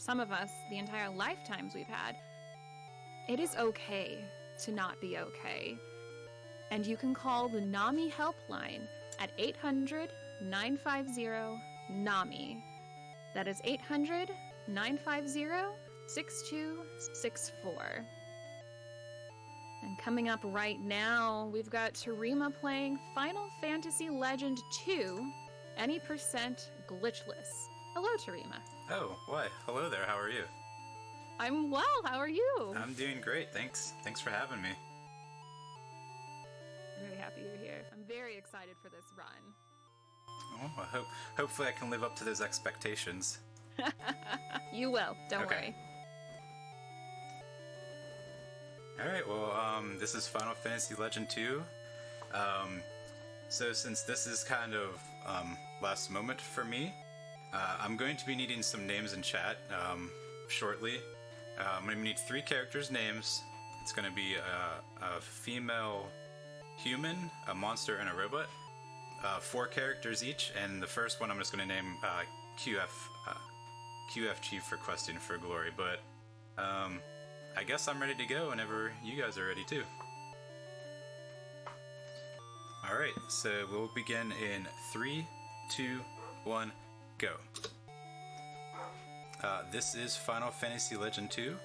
some of us, the entire lifetimes we've had, it is okay to not be okay. And you can call the NAMI helpline at 800-950-NAMI. That is 800-950-6264. And coming up right now, we've got Toorima playing Final Fantasy Legend 2, Any Percent Glitchless. Hello, Toorima. Oh, why? Hello there, how are you? I'm well, how are you? I'm doing great, thanks. Thanks for having me. Very happy you're here. I'm very excited for this run. Oh, hopefully I can live up to those expectations. You will, don't worry. Alright, well, this is Final Fantasy Legend 2. So since this is kind of last moment for me, I'm going to be needing some names in chat shortly. I'm going to need 3 characters' names. It's going to be a female human, a monster, and a robot. 4 characters each, and the first one I'm just going to name QFG for Questing for Glory, but I guess I'm ready to go whenever you guys are ready too. Alright, so we'll begin in 3, 2, 1, go. This is Final Fantasy Legend 2,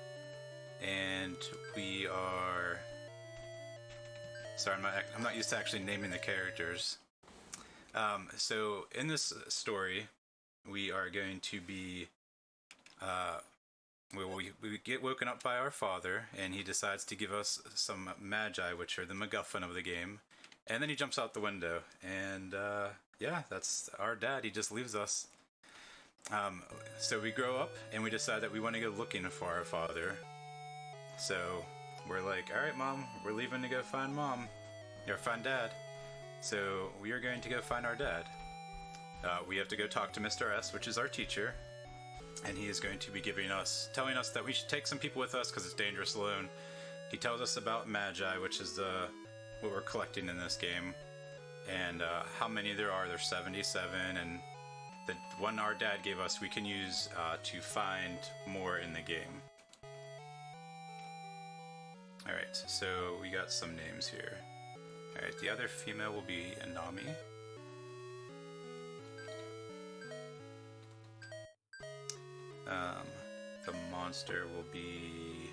and we are... Sorry, I'm not used to actually naming the characters. So in this story, we are going to be... we get woken up by our father, and he decides to give us some Magi, which are the MacGuffin of the game. And then he jumps out the window, and yeah, that's our dad. He just leaves us. So we grow up, and we decide that we want to go looking for our father. So we're like, all right, Mom, we're leaving to go find Mom, or find Dad. So we are going to go find our dad. We have to go talk to Mr. S, which is our teacher, and he is going to be telling us that we should take some people with us because it's dangerous alone. He tells us about Magi, which is what we're collecting in this game, and how many there are. There's 77, and the one our dad gave us we can use to find more in the game. Alright, so we got some names here. Alright, the other female will be Anami. The monster will be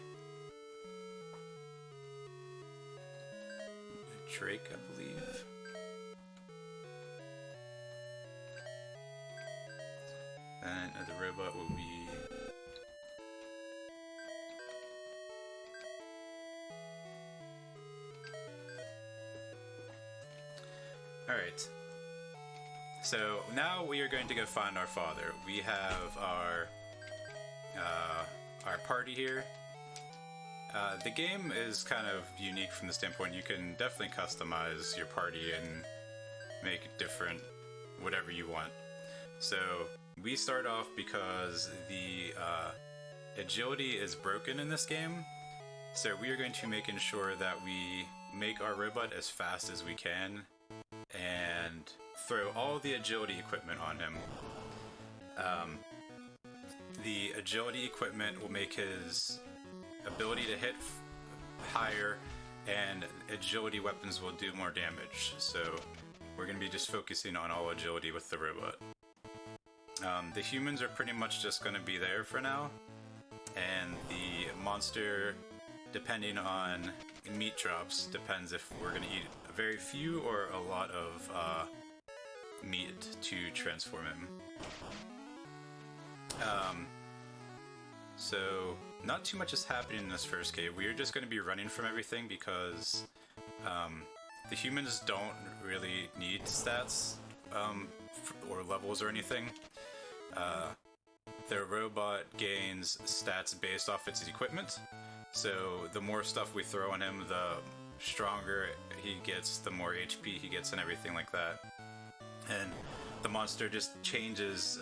Drake, I believe. And the robot will be Alright. So now we are going to go find our father. We have our party here. The game is kind of unique from the standpoint you can definitely customize your party and make it different, whatever you want. So we start off because the agility is broken in this game. So we are going to be making sure that we make our robot as fast as we can and throw all the agility equipment on him. The agility equipment will make his ability to hit higher, and agility weapons will do more damage. So we're going to be just focusing on all agility with the robot. The humans are pretty much just going to be there for now, and the monster, depending on meat drops, depends if we're going to eat very few or a lot of meat to transform him. So not too much is happening in this first cave. We are just going to be running from everything because the humans don't really need stats or levels or anything. Their robot gains stats based off its equipment. So the more stuff we throw on him, the stronger he gets, the more HP he gets and everything like that. And the monster just changes,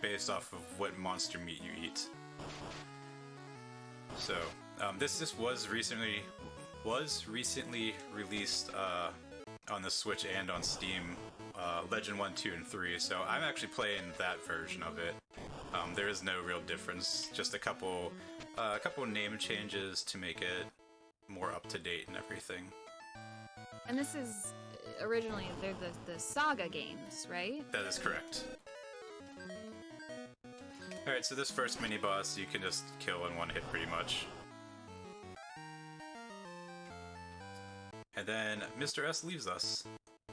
based off of what monster meat you eat. So this was recently released on the Switch and on Steam Legend 1, 2, and 3, so I'm actually playing that version of it. There is no real difference, just a couple name changes to make it more up to date and everything. And this is originally they're the Saga games, right? That is correct. Alright, so this first mini boss you can just kill in one hit pretty much. And then Mr. S leaves us.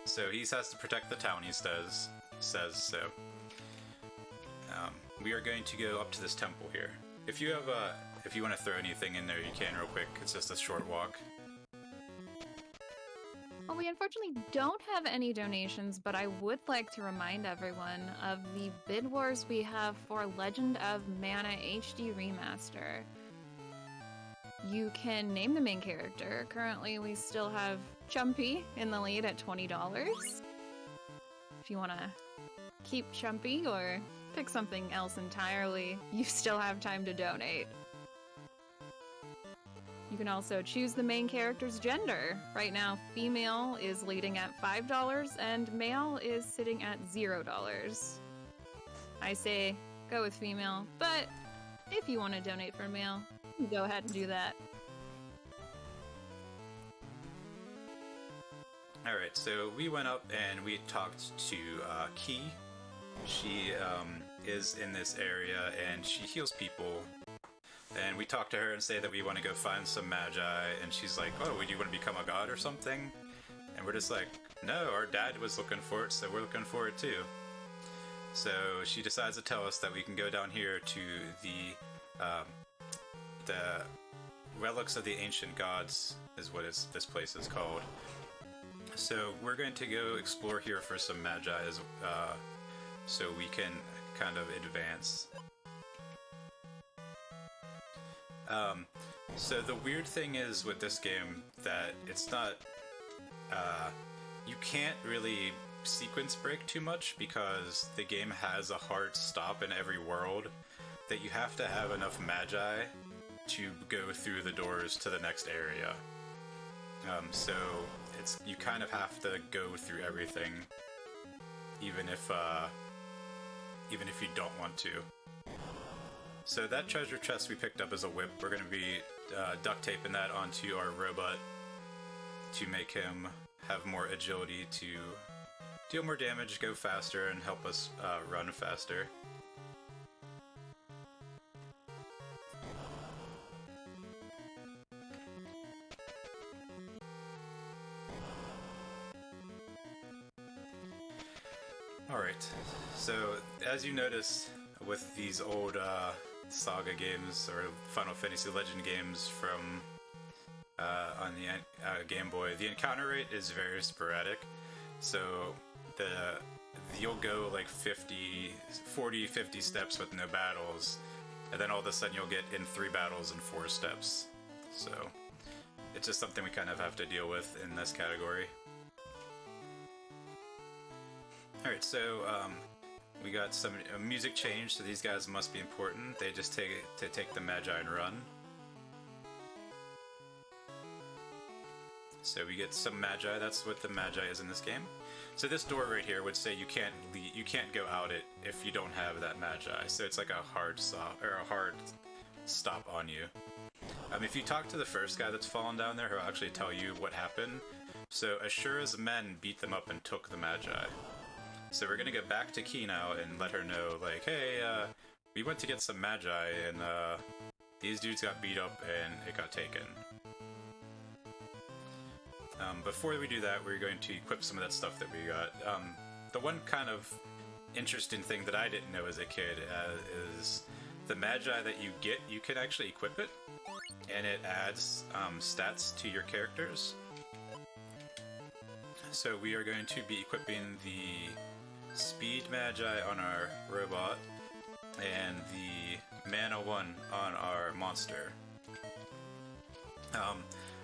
So he has to protect the town, he says so. We are going to go up to this temple here. If you want to throw anything in there, you can real quick. It's just a short walk. Well, we unfortunately don't have any donations, but I would like to remind everyone of the bid wars we have for Legend of Mana HD Remaster. You can name the main character. Currently, we still have Chumpy in the lead at $20. If you want to keep Chumpy or pick something else entirely, you still have time to donate. You can also choose the main character's gender. Right now, female is leading at $5 and male is sitting at $0. I say go with female, but if you want to donate for male, you can go ahead and do that. Alright, so we went up and we talked to Key. She is in this area and she heals people. And we talk to her and say that we want to go find some Magi, and she's like, oh, would you want to become a god or something? And we're just like, no, our dad was looking for it, so we're looking for it too. So she decides to tell us that we can go down here to the Relics of the Ancient Gods, is what this place is called. So we're going to go explore here for some Magi, so we can kind of advance. So the weird thing is with this game that it's not, you can't really sequence break too much because the game has a hard stop in every world that you have to have enough Magi to go through the doors to the next area. So you kind of have to go through everything, even if you don't want to. So that treasure chest we picked up as a whip, we're going to be duct taping that onto our robot to make him have more agility to deal more damage, go faster, and help us run faster. Alright, so as you notice with these old Saga games or Final Fantasy Legend games from on the Game Boy, the encounter rate is very sporadic. So you'll go like 40, 50 steps with no battles, and then all of a sudden you'll get in 3 battles and 4 steps. So it's just something we kind of have to deal with in this category. Alright, so we got some music change, so these guys must be important. They just take the Magi and run. So we get some Magi. That's what the Magi is in this game. So this door right here would say you can't go out it if you don't have that Magi. So it's like a hard stop on you. If you talk to the first guy that's fallen down there, he'll actually tell you what happened. So Asura's men beat them up and took the Magi. So we're gonna get back to Key now and let her know, like, hey, we went to get some Magi and these dudes got beat up and it got taken. Before we do that, we're going to equip some of that stuff that we got. The one kind of interesting thing that I didn't know as a kid is the Magi that you get, you can actually equip it, and it adds stats to your characters. So we are going to be equipping the Speed Magi on our robot and the Mana 1 on our monster.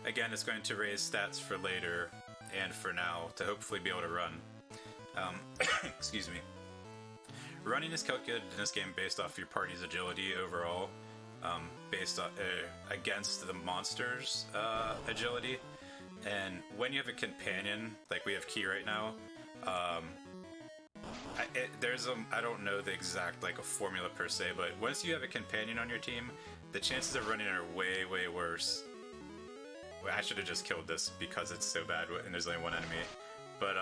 Again, it's going to raise stats for later and for now to hopefully be able to run. Excuse me. Running is calculated in this game based off your party's agility overall, based on, against the monster's agility. And when you have a companion, like we have Key right now, I don't know the exact like a formula per se, but once you have a companion on your team, the chances of running are way, way worse. Well, I should have just killed this because it's so bad and there's only one enemy. But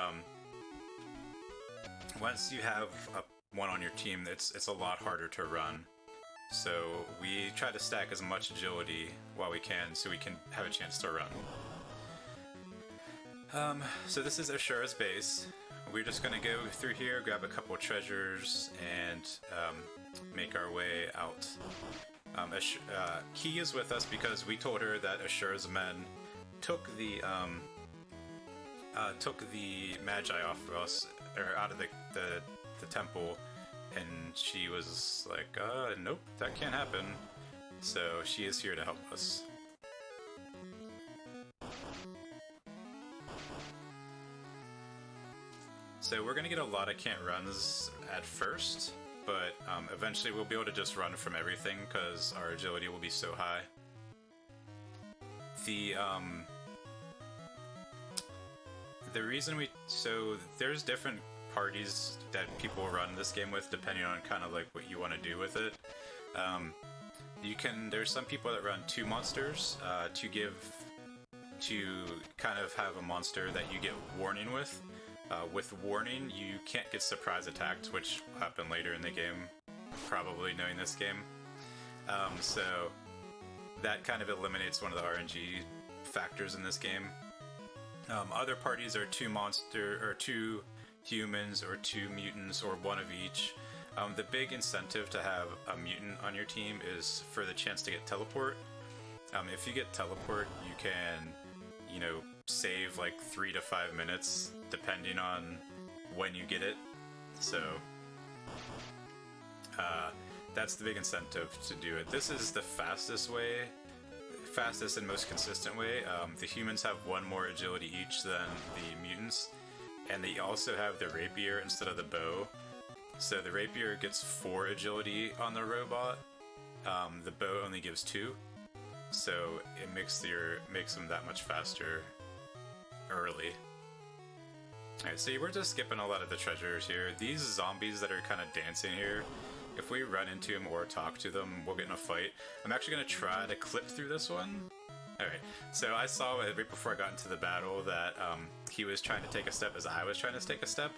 once you have one on your team, it's a lot harder to run. So we try to stack as much agility while we can so we can have a chance to run. So this is Asura's base. We're just gonna go through here, grab a couple of treasures, and make our way out. Key is with us because we told her that Asura's men took the Magi off of us, or out of the temple, and she was like, nope, that can't happen. So she is here to help us. So we're gonna get a lot of can't runs at first, but eventually we'll be able to just run from everything because our agility will be so high. The reason there's different parties that people run this game with depending on kind of like what you want to do with it. There's some people that run 2 monsters to kind of have a monster that you get warning with. With warning, you can't get surprise attacked, which will happen later in the game, probably knowing this game. So that kind of eliminates one of the RNG factors in this game. Other parties are 2 humans or 2 mutants or 1 of each. The big incentive to have a mutant on your team is for the chance to get teleport. If you get teleport, you can, save like 3 to 5 minutes depending on when you get it. So that's the big incentive to do it. This is the fastest and most consistent way. The humans have 1 more agility each than the mutants, and they also have the rapier instead of the bow. So the rapier gets 4 agility on the robot. The bow only gives 2, so it makes them that much faster early. Alright, so we're just skipping a lot of the treasures here. These zombies that are kind of dancing here, if we run into them or talk to them, we'll get in a fight. I'm actually going to try to clip through this one. Alright, so I saw right before I got into the battle that he was trying to take a step as I was trying to take a step.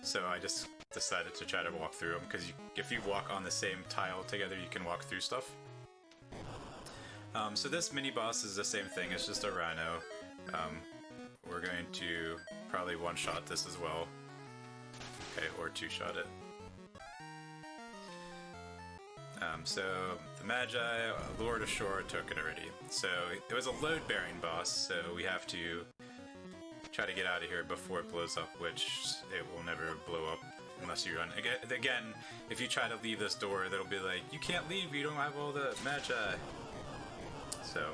So I just decided to try to walk through them, because if you walk on the same tile together, you can walk through stuff. So this mini-boss is the same thing, it's just a rhino. We're going to probably one-shot this as well. Okay, or two-shot it. So the Magi, Lord Ashura took it already. So it was a load-bearing boss, so we have to try to get out of here before it blows up, which it will never blow up unless you run. Again, if you try to leave this door, that'll be like, you can't leave, you don't have all the Magi. So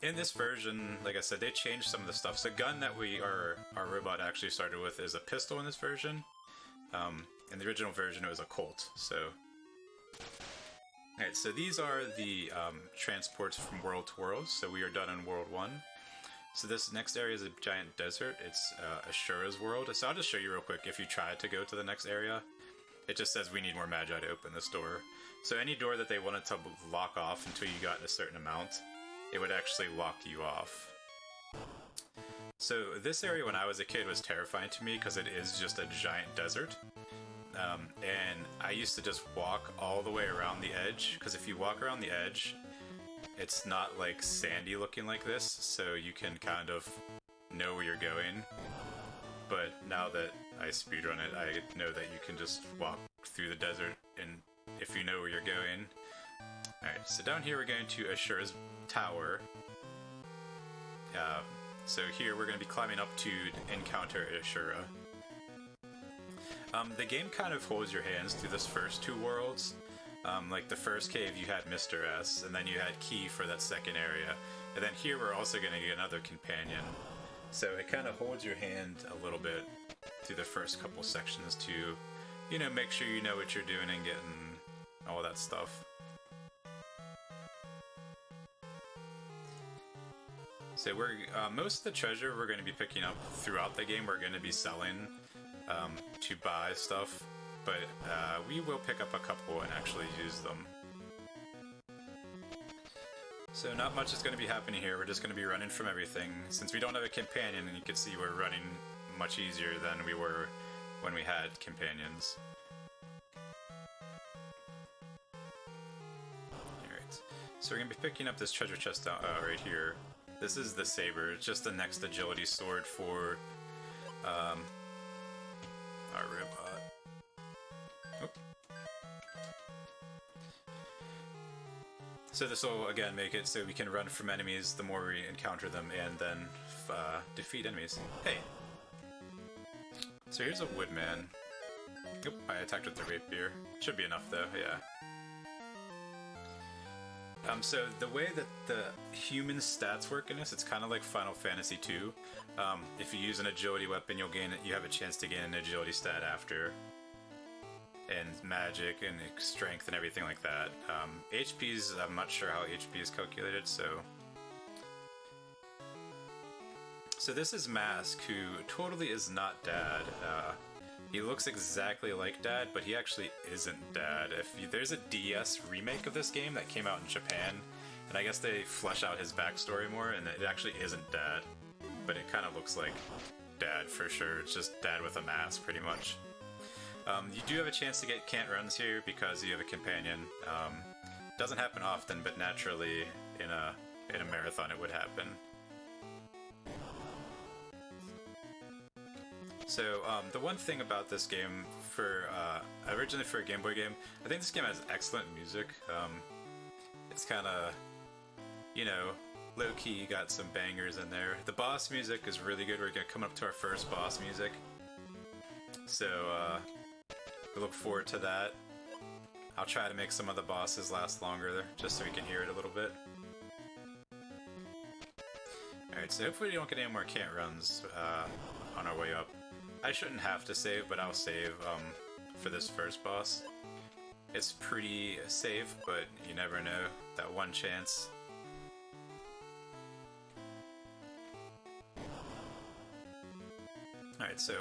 in this version, like I said, they changed some of the stuff. So the gun that our robot actually started with is a pistol in this version. In the original version, it was a Colt. So, alright, so these are the transports from world to world. So we are done in World 1. So this next area is a giant desert. It's Ashura's world. So I'll just show you real quick. If you try to go to the next area, it just says we need more Magi to open this door. So any door that they wanted to lock off until you got a certain amount, it would actually lock you off. So this area when I was a kid was terrifying to me because it is just a giant desert. And I used to just walk all the way around the edge, because if you walk around the edge, it's not like sandy looking like this, so you can kind of know where you're going. But now that I speedrun it, I know that you can just walk through the desert, and if you know where you're going. Alright, so down here we're going to Ashura's tower. So here we're going to be climbing up to encounter Asura. The game kind of holds your hands through this first 2 worlds. Like the first cave you had Mr. S, and then you had Key for that second area. And then here we're also going to get another companion. So it kind of holds your hand a little bit through the first couple sections to, make sure you know what you're doing and getting all that stuff. So most of the treasure we're going to be picking up throughout the game, we're going to be selling. to buy stuff, but we will pick up a couple and actually use them. So not much is going to be happening here. We're just going to be running from everything. Since we don't have a companion, and you can see we're running much easier than we were when we had companions. Alright, so we're going to be picking up this treasure chest right here. This is the saber. It's just the next agility sword for our robot. Oop. So this will, again, make it so we can run from enemies the more we encounter them, and then defeat enemies. Hey! So here's a woodman. Oop, I attacked with the rapier. Should be enough, though, yeah. So the way that the human stats work in this, it's kind of like Final Fantasy II. If you use an agility weapon, you have a chance to gain an agility stat after. And magic and strength and everything like that. HP's, I'm not sure how HP is calculated, so... So this is Mask, who totally is not Dad. He looks exactly like Dad, but he actually isn't Dad. There's a DS remake of this game that came out in Japan, and I guess they flesh out his backstory more, and it actually isn't Dad. But it kind of looks like Dad for sure. It's just Dad with a mask, pretty much. You do have a chance to get can't runs here because you have a companion. Doesn't happen often, but naturally in a marathon it would happen. So the one thing about this game, originally for a Game Boy game, I think this game has excellent music. It's kind of, low-key, got some bangers in there. The boss music is really good. We're coming up to our first boss music. So, we look forward to that. I'll try to make some of the bosses last longer, just so we can hear it a little bit. Alright, so hopefully we don't get any more can't runs on our way up. I shouldn't have to save, but I'll save for this first boss. It's pretty safe, but you never know. That one chance. Alright, so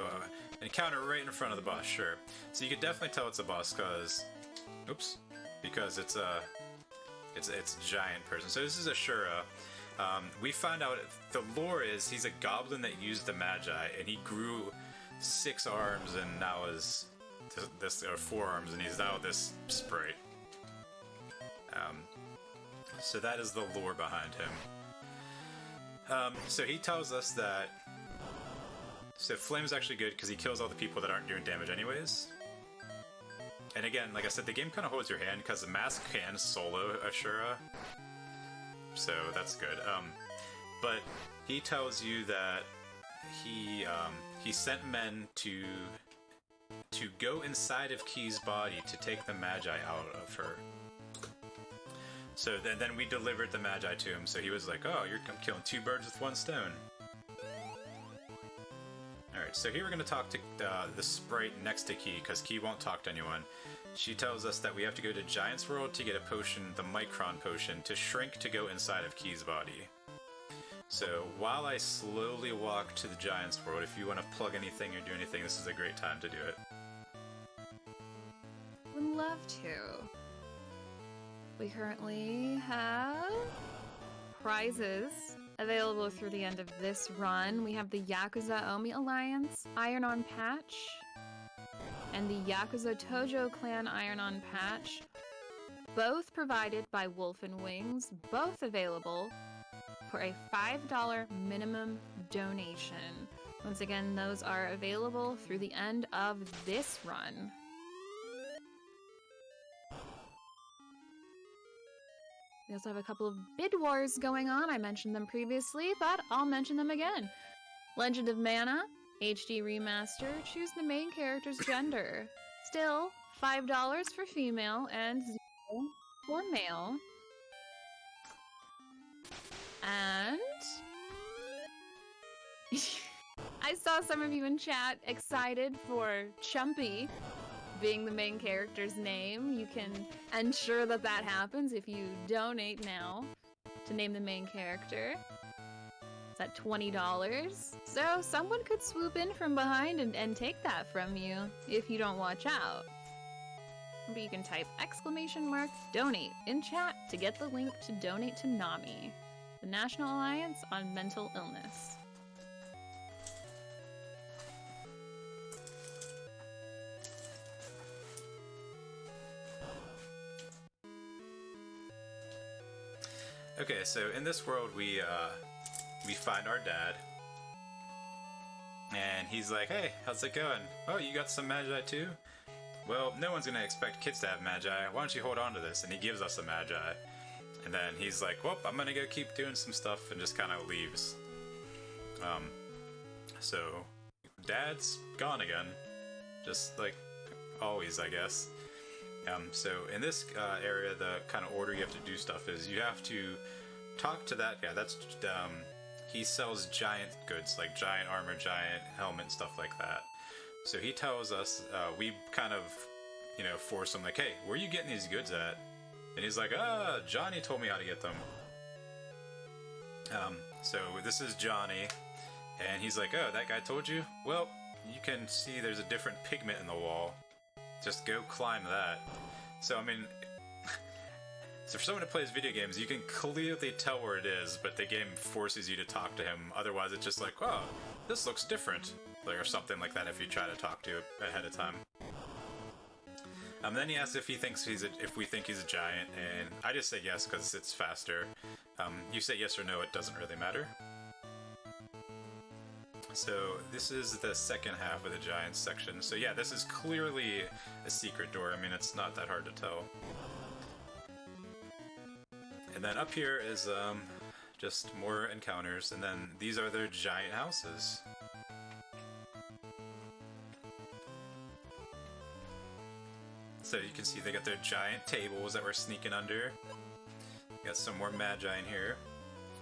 encounter right in front of the boss, sure. So you can definitely tell it's a boss because it's a giant person. So this is Asura. We found out the lore is he's a goblin that used the Magi, and he grew 6 arms and now is or 4 arms, and he's now this sprite. So that is the lore behind him. So he tells us that. So Flame's actually good because he kills all the people that aren't doing damage anyways. And again, like I said, the game kind of holds your hand because the Mask can solo Asura. So that's good. But he tells you that he sent men to go inside of Key's body to take the Magi out of her. So then we delivered the Magi to him, so he was like, oh, I'm killing 2 birds with 1 stone. Alright, so here we're going to talk to the sprite next to Key, because Key won't talk to anyone. She tells us that we have to go to Giant's World to get a potion, the Micron potion, to shrink to go inside of Key's body. So while I slowly walk to the Giant's World, if you want to plug anything or do anything, this is a great time to do it. Would love to. We currently have prizes available through the end of this run. We have the Yakuza Omi Alliance Iron-On patch and the Yakuza Tojo Clan Iron-On patch, both provided by Wolf and Wings, both available for a $5 minimum donation. Once again, those are available through the end of this run. We also have a couple of bid wars going on. I mentioned them previously, but I'll mention them again. Legend of Mana, HD Remaster, choose the main character's gender. Still, $5 for female and $0 for male. And I saw some of you in chat excited for Chumpy being the main character's name. You can ensure that that happens if you donate now to name the main character. It's at $20. So someone could swoop in from behind and take that from you if you don't watch out. But you can type !donate in chat to get the link to donate to NAMI, the National Alliance on Mental Illness. Okay, so in this world we find our dad, and he's like, "Hey, how's it going? Oh, you got some Magi too? Well, no one's gonna expect kids to have Magi. Why don't you hold on to this?" And he gives us a Magi, and then he's like, "Well, I'm gonna go keep doing some stuff," and just kind of leaves. So Dad's gone again, just like always, I guess. So in this area, the kind of order you have to do stuff is you have to talk to that guy. That's he sells giant goods, like giant armor, giant helmet, stuff like that. So he tells us, we kind of, force him, like, "Hey, where are you getting these goods at?" And he's like, Johnny told me how to get them. So this is Johnny, and he's like, "Oh, that guy told you? Well, you can see there's a different pigment in the wall. Just go climb that." So, I mean, so for someone who plays video games, you can clearly tell where it is, but the game forces you to talk to him. Otherwise, it's just like, "Oh, this looks different," or something like that if you try to talk to it ahead of time. Then he asks if we think he's a giant, and I just say yes because it's faster. You say yes or no, it doesn't really matter. So this is the second half of the giants section. So yeah, this is clearly a secret door. I mean, it's not that hard to tell. And then up here is just more encounters, and then these are their giant houses. So you can see they got their giant tables that we're sneaking under. Got some more Magi in here.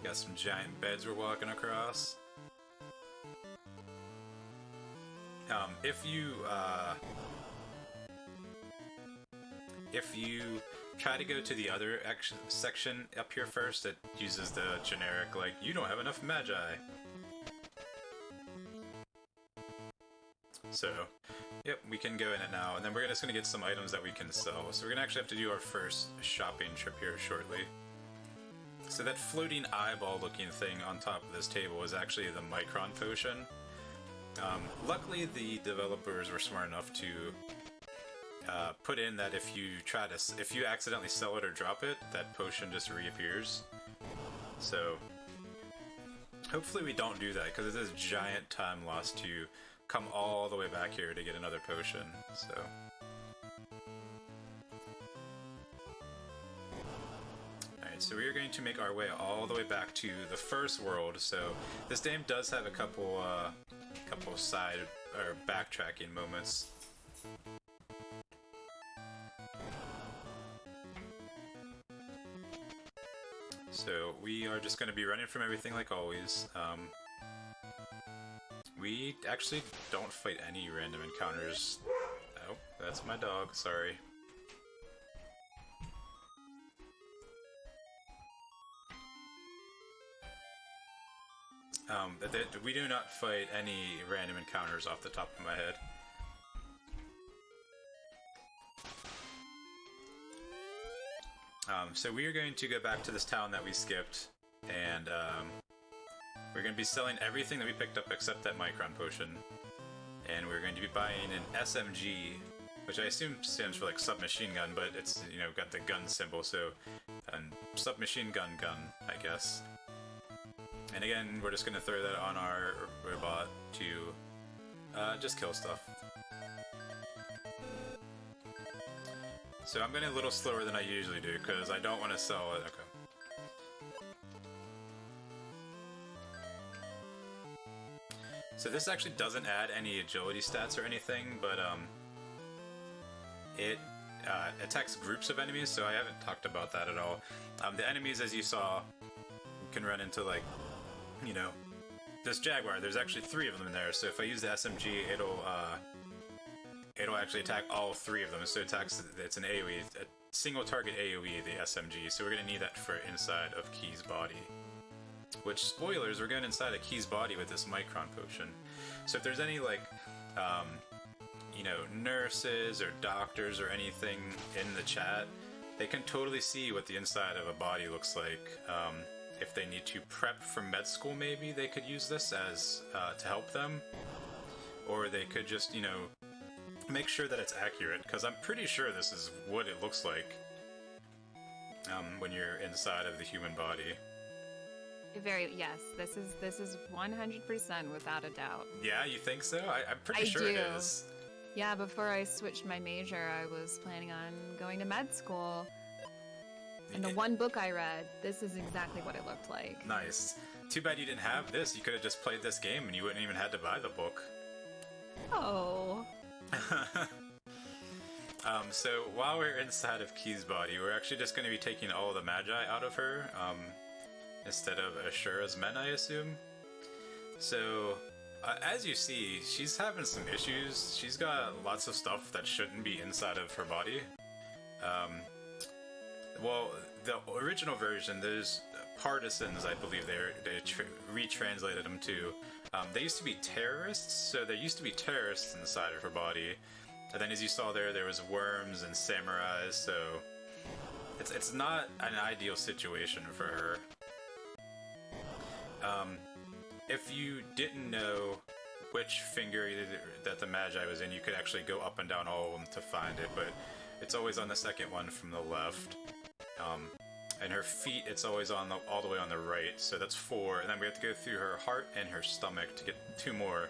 Got some giant beds we're walking across. If you try to go to the other section up here first, it uses the generic, like, "You don't have enough Magi." So, yep, we can go in it now, and then we're just going to get some items that we can sell. So we're going to actually have to do our first shopping trip here shortly. So that floating eyeball looking thing on top of this table is actually the Micron potion. Luckily, the developers were smart enough to put in that if you accidentally sell it or drop it, that potion just reappears. So hopefully we don't do that, because it is giant time lost to come all the way back here to get another potion. So alright, so we are going to make our way all the way back to the first world. So this game does have a couple side or backtracking moments. So we are just going to be running from everything like always. We actually don't fight any random encounters. Oh, that's my dog, sorry. We do not fight any random encounters off the top of my head. So we are going to go back to this town that we skipped, and we're going to be selling everything that we picked up except that Micron potion. And we're going to be buying an SMG, which I assume stands for like submachine gun, but it's, got the gun symbol, so submachine gun, I guess. And again, we're just going to throw that on our robot to just kill stuff. So I'm going a little slower than I usually do, because I don't want to sell it. Okay. So this actually doesn't add any agility stats or anything, but it attacks groups of enemies, so I haven't talked about that at all. The enemies, as you saw, you can run into, like, this Jaguar. There's actually 3 of them in there, so if I use the SMG, it'll actually attack all 3 of them. So it's an AoE, a single target AoE, the SMG, so we're going to need that for inside of Key's body. which, spoilers, we're going inside a Key's body with this Micron potion. So if there's any, like, you know, nurses or doctors or anything in the chat, they can totally see what the inside of a body looks like. If they need to prep for med school, maybe they could use this as to help them, or they could just, you know, make sure that it's accurate, because I'm pretty sure this is what it looks like when you're inside of the human body. Yes, this is 100% without a doubt. Yeah, you think so? I'm pretty sure it is. Yeah, before I switched my major, I was planning on going to med school. And the one book I read, this is exactly what it looked like. Nice. Too bad you didn't have this. You could have just played this game and you wouldn't even had to buy the book. Oh. So while we're inside of Key's body, we're actually just going to be taking all the Magi out of her, instead of Asura's men, I assume. So, as you see, she's having some issues. She's got lots of stuff that shouldn't be inside of her body. Well, the original version, there's partisans, I believe they retranslated them to. They used to be terrorists, so there used to be terrorists inside of her body. And then as you saw there was worms and samurais, so it's not an ideal situation for her. If you didn't know which finger that the Magi was in, you could actually go up and down all of them to find it, but it's always on the second one from the left. And her feet, it's always on all the way on the right, so that's 4. And then we have to go through her heart and her stomach to get 2 more.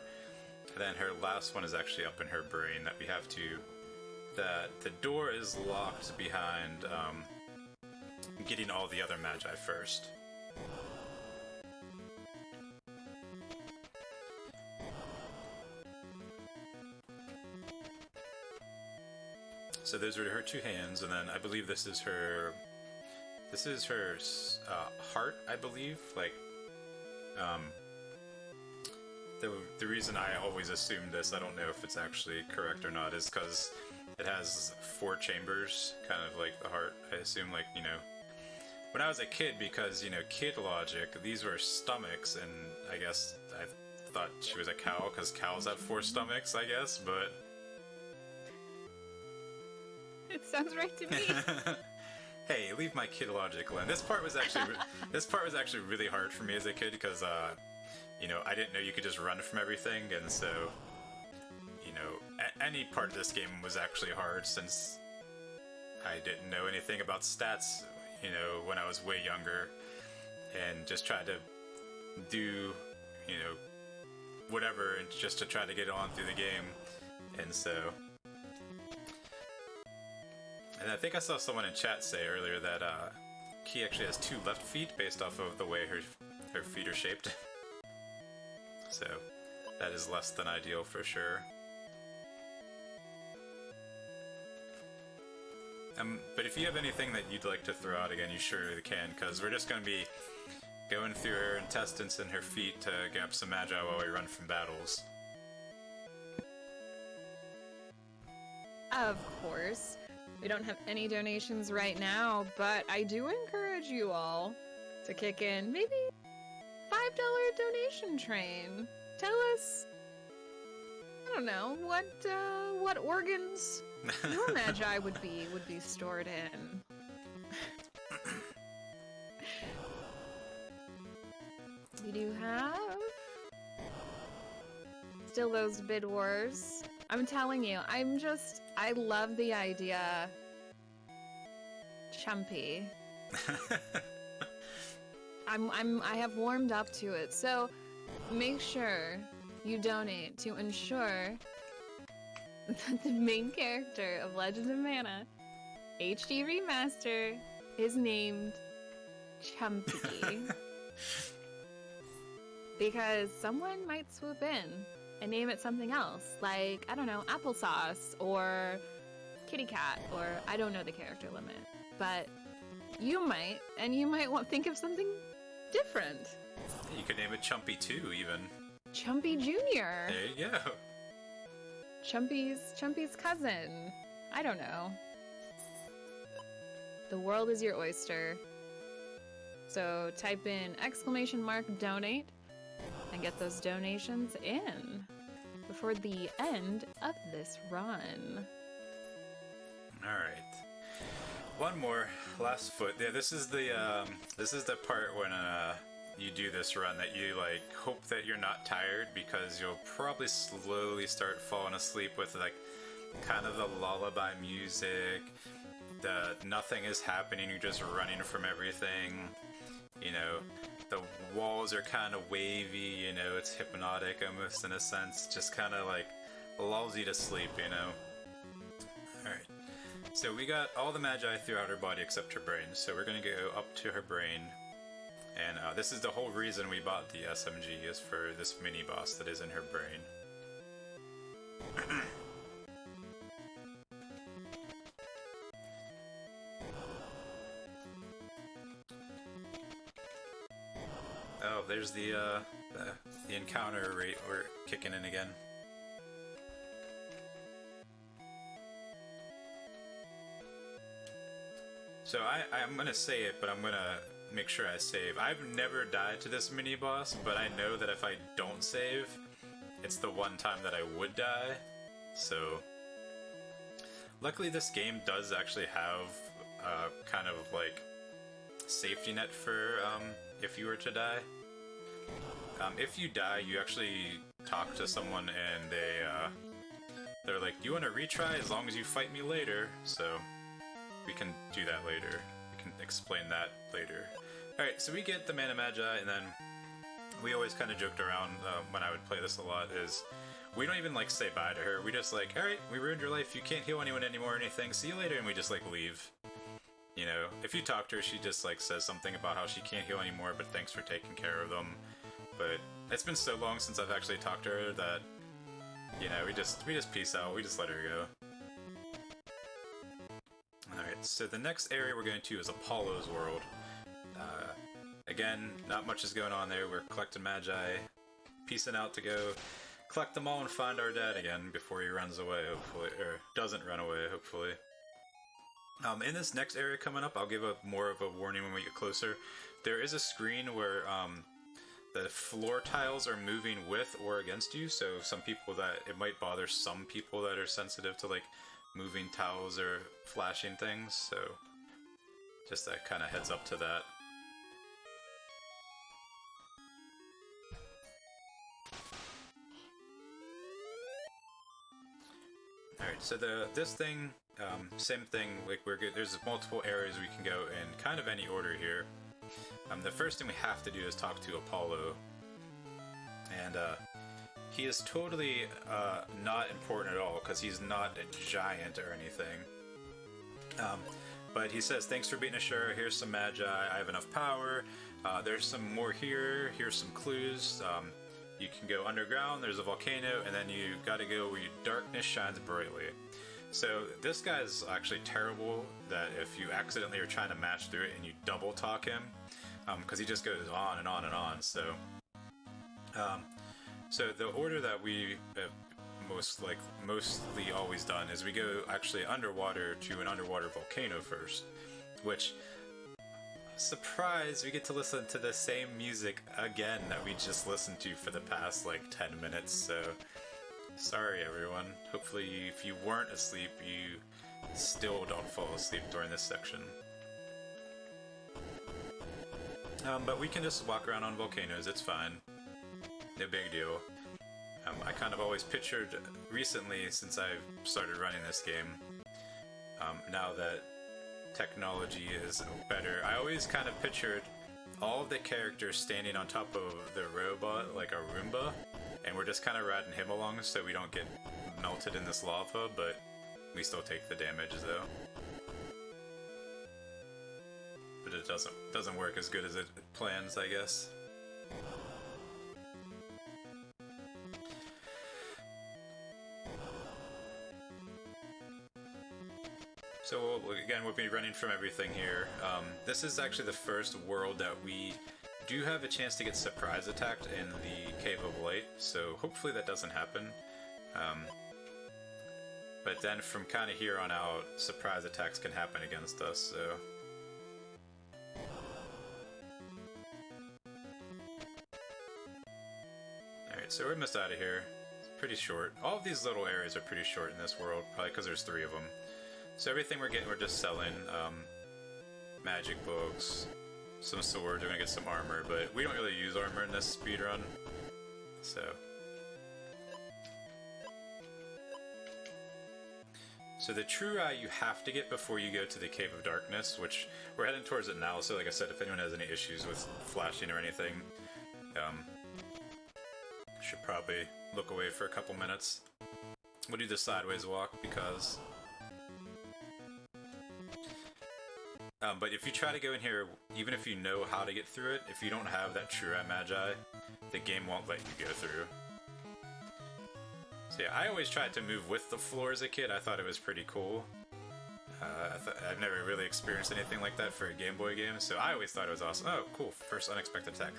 And then her last one is actually up in her brain that we have to... The door is locked behind getting all the other Magi first. So those are her 2 hands, and then I believe this is her heart, I believe. Like, the reason I always assume this, I don't know if it's actually correct or not, is because it has 4 chambers, kind of like the heart. I assume, like, you know, when I was a kid, because, you know, kid logic, these were stomachs, and I guess I thought she was a cow, because cows have 4 stomachs, I guess, but... It sounds right to me. Hey, leave my kid logic alone. This part was actually really hard for me as a kid, because you know, I didn't know you could just run from everything, and so, you know, any part of this game was actually hard since I didn't know anything about stats, you know, when I was way younger, and just tried to do, you know, whatever, and just to try to get on through the game, and so... And I think I saw someone in chat say earlier that Key actually has 2 left feet based off of the way her feet are shaped. So that is less than ideal for sure. But if you have anything that you'd like to throw out again, you surely can, because we're just going to be going through her intestines and her feet to get up some Magi while we run from battles. Of course. We don't have any donations right now, but I do encourage you all to kick in maybe $5 donation train. Tell us, I don't know, what organs your Magi would be stored in. We do have still those bid wars. I'm telling you, I love the idea. Chumpy. I have warmed up to it, so make sure you donate to ensure that the main character of Legend of Mana HD Remaster is named Chumpy. Because someone might swoop in and name it something else, like, I don't know, applesauce, or kitty cat, or I don't know the character limit. But you might, and you might think of something different. You could name it Chumpy too, even. Chumpy Jr. There you go. Chumpy's cousin. I don't know. The world is your oyster. So type in !donate and get those donations in before the end of this run. Alright. One more, last foot. Yeah, this is the part when you do this run that you like hope that you're not tired, because you'll probably slowly start falling asleep with like kind of the lullaby music. Nothing is happening, you're just running from everything. You know, the walls are kind of wavy, you know, it's hypnotic almost in a sense, just kind of like lulls you to sleep, you know. Alright, so we got all the Magi throughout her body except her brain, so we're gonna go up to her brain, and this is the whole reason we bought the SMG, is for this mini boss that is in her brain. Oh, there's the encounter rate we're kicking in again. So I'm gonna say it, but I'm gonna make sure I save. I've never died to this mini boss, but I know that if I don't save, it's the one time that I would die. So luckily this game does actually have kind of like safety net for if you were to die. If you die, you actually talk to someone and they're like, do you want to retry as long as you fight me later? So we can do that later. We can explain that later. Alright, so we get the Mana Magi, and then we always kind of joked around when I would play this a lot, is we don't even like say bye to her. We just like, alright, we ruined your life, you can't heal anyone anymore or anything, see you later, and we just like leave. You know, if you talk to her, she just like says something about how she can't heal anymore, but thanks for taking care of them. But it's been so long since I've actually talked to her that, you know, we just peace out, we just let her go. Alright, so the next area we're going to is Apollo's world. Again, not much is going on there. We're collecting Magi, piecing out to go collect them all and find our dad again before he runs away, hopefully, or doesn't run away, hopefully. In this next area coming up, I'll give more of a warning when we get closer. There is a screen where the floor tiles are moving with or against you, so some people that it might bother some people that are sensitive to like moving tiles or flashing things, so just that kind of heads up to that. Alright, so this thing, same thing, like there's multiple areas we can go in kind of any order here. The first thing we have to do is talk to Apollo, and he is totally not important at all, because he's not a giant or anything. But he says, thanks for being Asura, here's some Magi, I have enough power, there's some more here, here's some clues. You can go underground, there's a volcano, and then you gotta go where darkness shines brightly. So this guy's actually terrible, that if you accidentally are trying to match through it and you double talk him, because he just goes on and on and on. So the order that we mostly always done is we go actually underwater to an underwater volcano first, which, surprise, we get to listen to the same music again that we just listened to for the past like 10 minutes, so sorry everyone. Hopefully if you weren't asleep, you still don't fall asleep during this section. But we can just walk around on volcanoes, it's fine. No big deal. I kind of always pictured recently, since I've started running this game, now that technology is better, I always kind of pictured all of the characters standing on top of the robot like a Roomba, and we're just kind of riding him along so we don't get melted in this lava, but we still take the damage though. But it doesn't work as good as it plans, I guess. So again, we'll be running from everything here. This is actually the first world that we do have a chance to get surprise attacked in the Cave of Light, so hopefully that doesn't happen. But then from kind of here on out, surprise attacks can happen against us, so... So we're almost out of here. It's pretty short. All of these little areas are pretty short in this world, probably because there's 3 of them. So everything we're getting, we're just selling. Magic books, some swords, we're gonna get some armor, but we don't really use armor in this speedrun, so. So the true eye you have to get before you go to the Cave of Darkness, which we're heading towards it now, so like I said, if anyone has any issues with flashing or anything, should probably look away for a couple minutes. We'll do the sideways walk because... but if you try to go in here, even if you know how to get through it, if you don't have that True Eye Magi, the game won't let you go through. So yeah, I always tried to move with the floor as a kid. I thought it was pretty cool. I've never really experienced anything like that for a Game Boy game, so I always thought it was awesome. Oh, cool, first unexpected attack.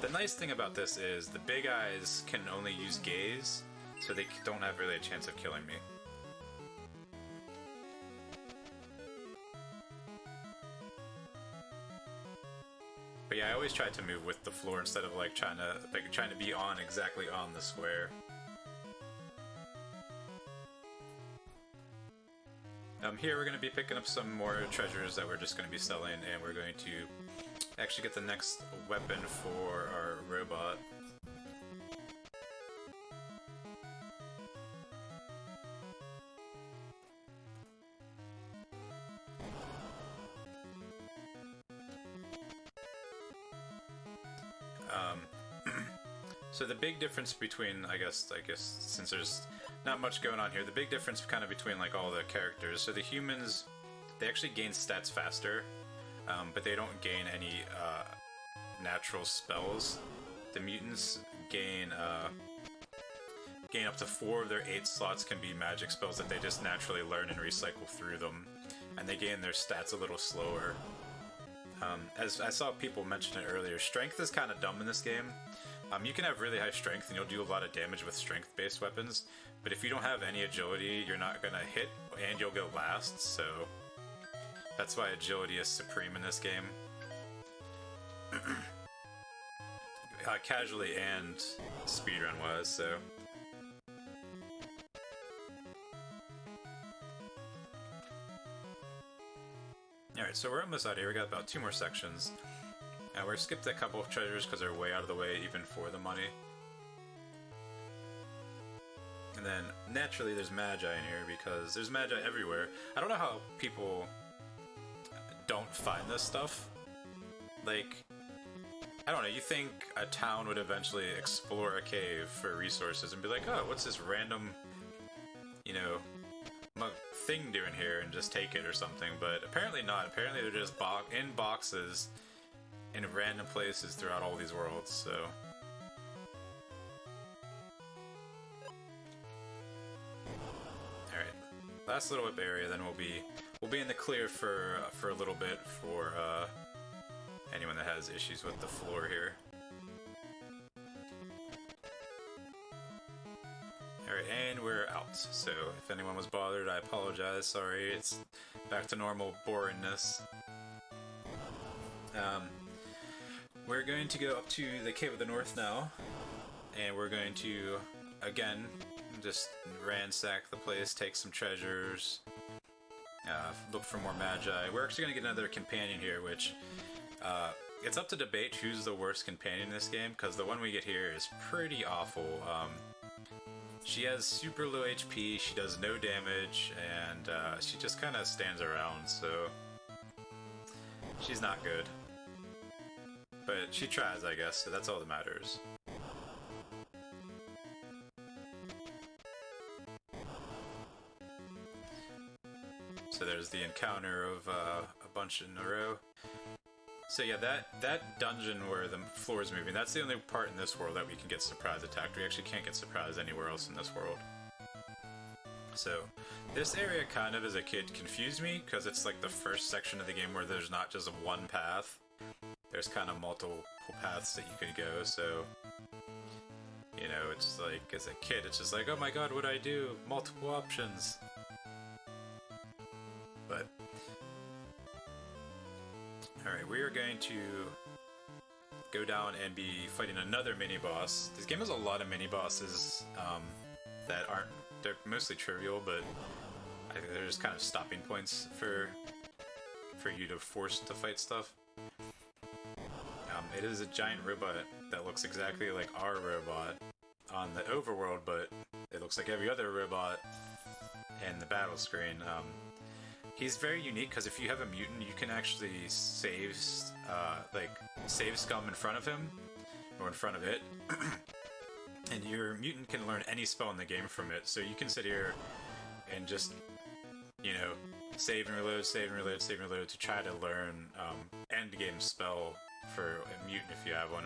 The nice thing about this is the big eyes can only use gaze, so they don't have really a chance of killing me. But yeah, I always tried to move with the floor instead of like trying to be exactly on the square. Here we're going to be picking up some more treasures that we're just going to be selling, and we're going to actually get the next weapon for our robot. So the big difference between, I guess, since there's not much going on here, the big difference kind of between like all the characters. So the humans, they actually gain stats faster, but they don't gain any natural spells. The mutants gain up to 4 of their 8 slots can be magic spells that they just naturally learn and recycle through them, and they gain their stats a little slower. As I saw people mention it earlier, strength is kind of dumb in this game. You can have really high strength and you'll do a lot of damage with strength-based weapons, but if you don't have any agility, you're not gonna hit and you'll go last, so that's why agility is supreme in this game. Casually and speedrun-wise, so... Alright, so we're almost out here. We got about 2 more sections. We've skipped a couple of treasures because they're way out of the way even for the money. And then, naturally, there's Magi in here because there's Magi everywhere. I don't know how people don't find this stuff. Like, I don't know, you think a town would eventually explore a cave for resources and be like, oh, what's this random, you know, thing doing here, and just take it or something, but apparently not. Apparently they're just in boxes in random places throughout all these worlds, so... Alright, last little whip area, then we'll be in the clear for a little bit for anyone that has issues with the floor here. Alright, and we're out. So, if anyone was bothered, I apologize. Sorry, it's back to normal boringness. We're going to go up to the Cave of the North now, and we're going to, again, just ransack the place, take some treasures, look for more Magi. We're actually going to get another companion here, which, it's up to debate who's the worst companion in this game, because the one we get here is pretty awful. She has super low HP, she does no damage, and she just kind of stands around, so she's not good. But she tries, I guess, so that's all that matters. So there's the encounter of a bunch in a row. So yeah, that dungeon where the floor is moving, that's the only part in this world that we can get surprise attacked. We actually can't get surprised anywhere else in this world. So, this area kind of as a kid confused me, because it's like the first section of the game where there's not just one path. There's kind of multiple paths that you could go, so... You know, it's like, as a kid, it's just like, oh my god, what'd I do? Multiple options! But... Alright, we are going to go down and be fighting another mini boss. This game has a lot of mini bosses that aren't. They're mostly trivial, but I think they're just kind of stopping points for you to force to fight stuff. It is a giant robot that looks exactly like our robot on the overworld, but it looks like every other robot in the battle screen. He's very unique because if you have a mutant, you can actually save scum in front of him or in front of it, and your mutant can learn any spell in the game from it. So you can sit here and just, you know, save and reload, save and reload, save and reload to try to learn end game spell for a mutant if you have one.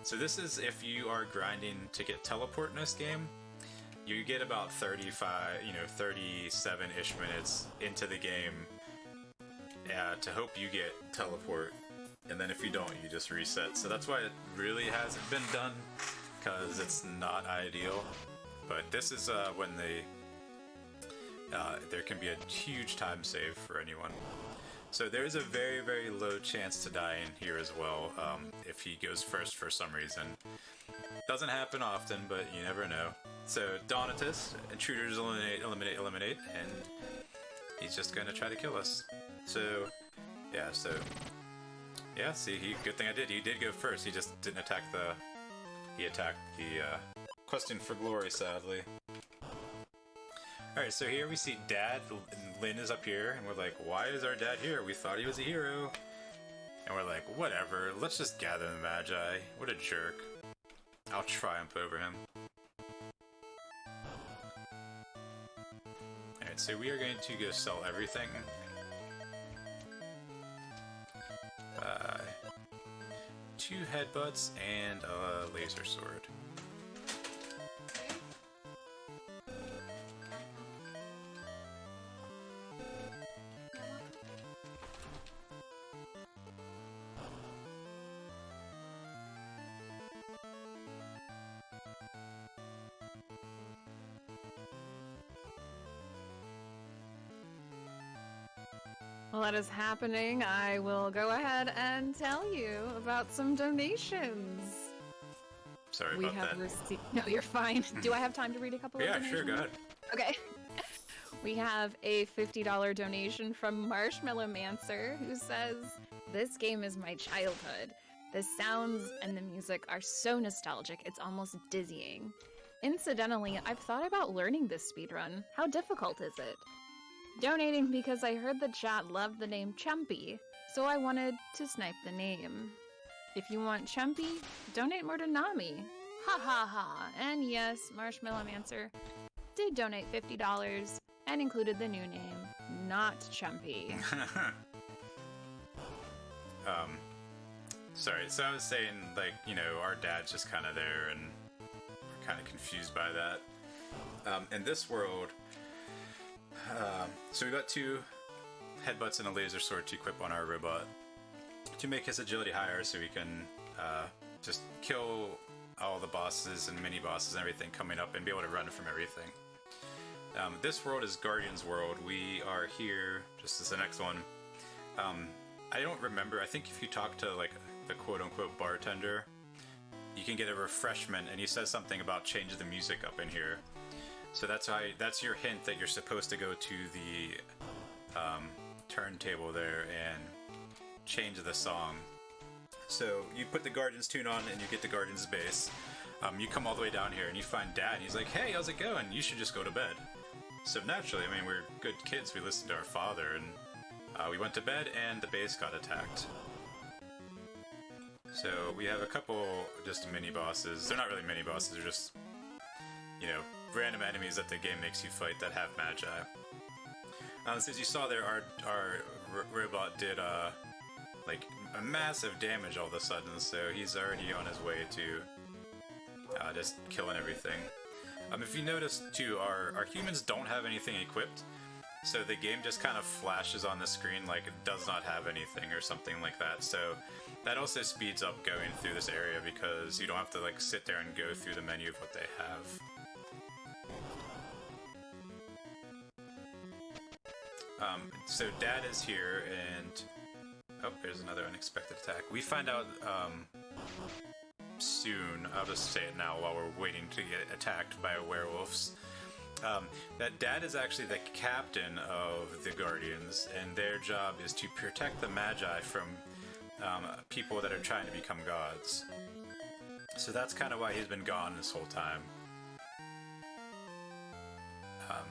So this is if you are grinding to get teleport in this game. You get about 37-ish minutes into the game to hope you get teleport, and then if you don't, you just reset. So that's why it really hasn't been done, because it's not ideal. But this is when there can be a huge time save for anyone. So there's a very, very low chance to die in here as well if he goes first for some reason. Doesn't happen often, but you never know. So Donatus, intruders eliminate, eliminate, eliminate, and he's just gonna try to kill us. So yeah, see, good thing I did. He did go first. He just didn't attack he attacked the questing for glory, sadly. Alright, so here we see Dad, Lynn is up here, and we're like, why is our dad here? We thought he was a hero. And we're like, whatever, let's just gather the Magi. What a jerk. I'll triumph over him. Alright, so we are going to go sell everything. 2 headbutts and a laser sword. While that is happening, I will go ahead and tell you about some donations. Sorry about that. No, you're fine. Do I have time to read a couple of donations? Yeah, sure, go ahead. Okay. We have a $50 donation from Marshmallow Mancer, who says, "This game is my childhood. The sounds and the music are so nostalgic, it's almost dizzying. Incidentally, I've thought about learning this speedrun. How difficult is it? Donating because I heard the chat loved the name Chumpy, so I wanted to snipe the name. If you want Chumpy, donate more to Nami. Ha ha ha." And yes, Marshmallow Mancer did donate $50 and included the new name, not Chumpy. Sorry, so I was saying, like, you know, our dad's just kind of there, and we're kind of confused by that. In this world, so we got 2 headbutts and a laser sword to equip on our robot to make his agility higher, so we can just kill all the bosses and mini bosses and everything coming up and be able to run from everything. This world is Guardian's World. We are here just as the next one. I don't remember. I think if you talk to like the quote-unquote bartender, you can get a refreshment, and he says something about change the music up in here. So that's your hint that you're supposed to go to the turntable there and change the song. So you put the Guardian's tune on and you get the Guardian's bass. You come all the way down here and you find Dad, and he's like, "Hey, how's it going? You should just go to bed." So naturally, I mean, we're good kids. We listened to our father, and we went to bed, and the base got attacked. So we have a couple just mini bosses. They're not really mini bosses. They're just, you know, random enemies that the game makes you fight that have Magi. So as you saw there, our robot did like a massive damage all of a sudden, so he's already on his way to just killing everything. If you notice too, our humans don't have anything equipped, so the game just kind of flashes on the screen like it does not have anything or something like that. So that also speeds up going through this area because you don't have to like sit there and go through the menu of what they have. So Dad is here, and oh, there's another unexpected attack. We find out soon. I'll just say it now while we're waiting to get attacked by werewolves. That dad is actually the captain of the Guardians, and their job is to protect the Magi from people that are trying to become gods. So that's kind of why he's been gone this whole time.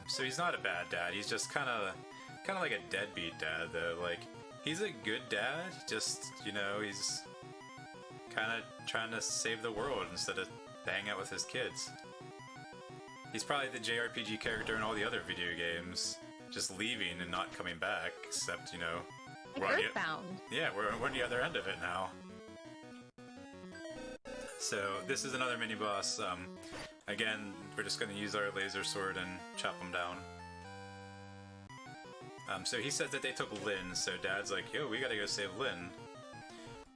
So he's not a bad dad. He's just kind of like a deadbeat dad, though. Like, he's a good dad. Just, you know, he's kind of trying to save the world instead of hanging out with his kids. He's probably the JRPG character in all the other video games, just leaving and not coming back. Except, you know, like Earthbound. Yeah, we're on the other end of it now. So this is another mini boss. Again, we're just going to use our laser sword and chop him down. So he said that they took Lynn, so Dad's like, yo, we gotta go save Lynn.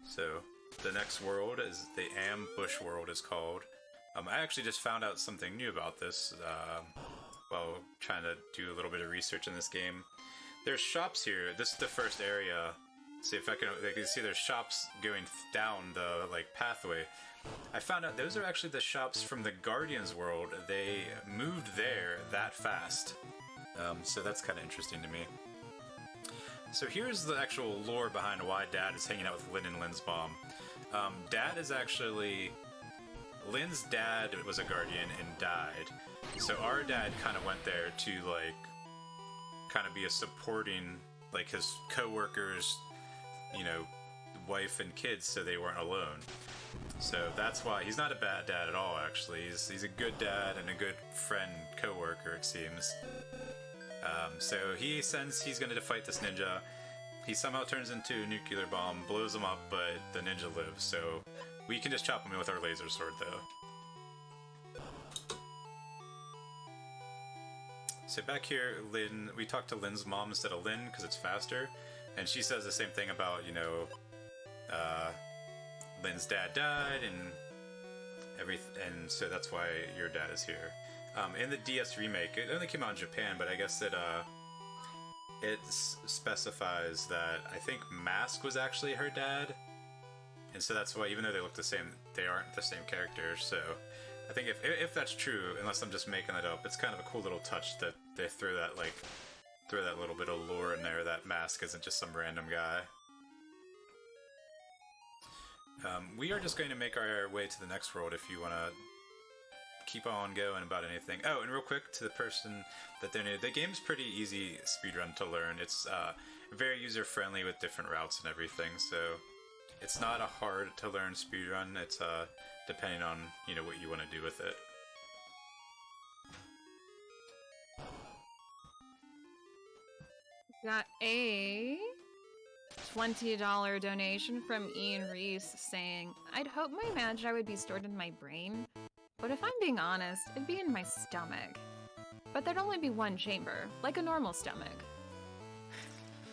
So the next world is the Ambush World is called. I actually just found out something new about this while trying to do a little bit of research in this game. There's shops here. This is the first area. See if I can see there's shops going down the pathway. I found out those are actually the shops from the Guardians world. They moved there that fast. So that's kind of interesting to me. So here's the actual lore behind why Dad is hanging out with Lynn and Lynn's mom. Dad is actually... Lynn's dad was a Guardian and died. So our dad kind of went there to, kind of be a supporting, his co-workers, you know, wife and kids, so they weren't alone. So that's why he's not a bad dad at all, actually. He's a good dad and a good friend, co-worker, it seems. So he's going to fight this ninja. He somehow turns into a nuclear bomb, blows him up, but the ninja lives. So we can just chop him in with our laser sword, though. So back here, Lynn, we talked to Lynn's mom instead of Lynn because it's faster, and she says the same thing about, you know, Lynn's dad died and everything, and so that's why your dad is here. In the DS remake, it only came out in Japan, but I guess it specifies that I think Mask was actually her dad, and so that's why, even though they look the same, they aren't the same character. So I think if that's true, unless I'm just making it up, it's kind of a cool little touch that they throw that little bit of lore in there, that Mask isn't just some random guy. We are just going to make our way to the next world if you want to keep on going about anything. Oh, and real quick, to the person that donated, the game's pretty easy speedrun to learn. It's very user-friendly with different routes and everything, so it's not a hard to learn speedrun. It's depending on, you know, what you want to do with it. Got a $20 donation from Ian Reese saying, I'd hope my Magi would be stored in my brain, but if I'm being honest, it'd be in my stomach. But there'd only be one chamber, like a normal stomach.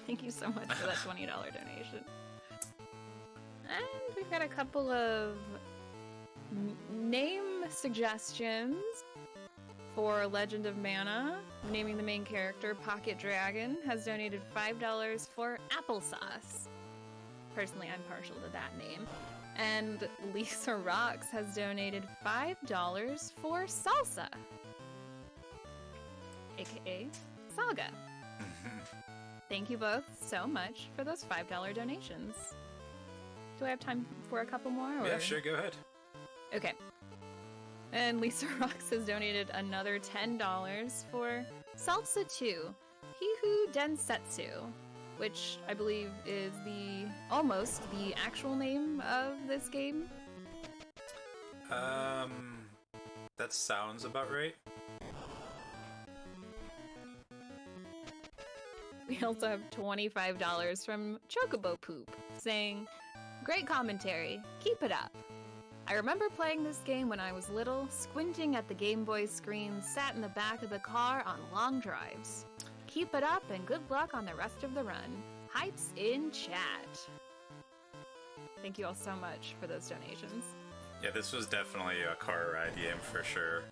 Thank you so much for that $20 donation. And we've got a couple of name suggestions for Legend of Mana. Naming the main character, Pocket Dragon, has donated $5 for applesauce. Personally, I'm partial to that name. And Lisa Rocks has donated $5 for salsa, aka Saga. Thank you both so much for those $5 donations. Do I have time for a couple more? Or? Yeah, sure, go ahead. Okay. And Lisa Rocks has donated another $10 for Salsa 2, Hihu Densetsu, which I believe is almost the actual name of this game. That sounds about right. We also have $25 from Chocobo Poop, saying, great commentary, keep it up. I remember playing this game when I was little, squinting at the Game Boy screen, sat in the back of the car on long drives. Keep it up and good luck on the rest of the run. Hypes in chat. Thank you all so much for those donations. Yeah, this was definitely a car ride game for sure.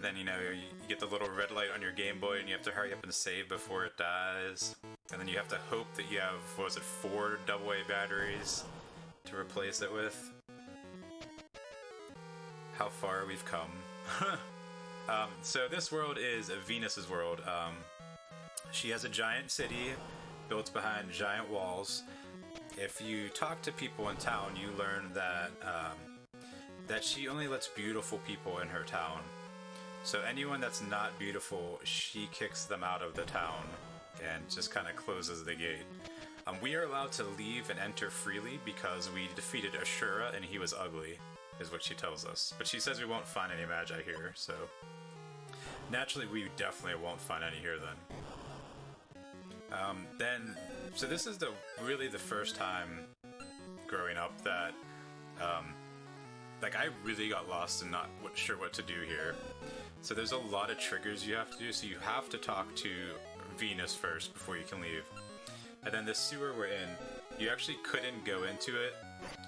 Then, you know, you get the little red light on your Game Boy and you have to hurry up and save before it dies. And then you have to hope that you have, 4 AA batteries to replace it with. how far we've come. So this world is Venus's world. She has a giant city built behind giant walls. If you talk to people in town, you learn that that she only lets beautiful people in her town. So anyone that's not beautiful, she kicks them out of the town and just kind of closes the gate. We are allowed to leave and enter freely because we defeated Asura and he was ugly, is what she tells us. But she says we won't find any Magi here, so naturally we definitely won't find any here then. So this is really the first time growing up that like I really got lost and not sure what to do here. So there's a lot of triggers you have to do, so you have to talk to Venus first before you can leave. And then the sewer we're in, you actually couldn't go into it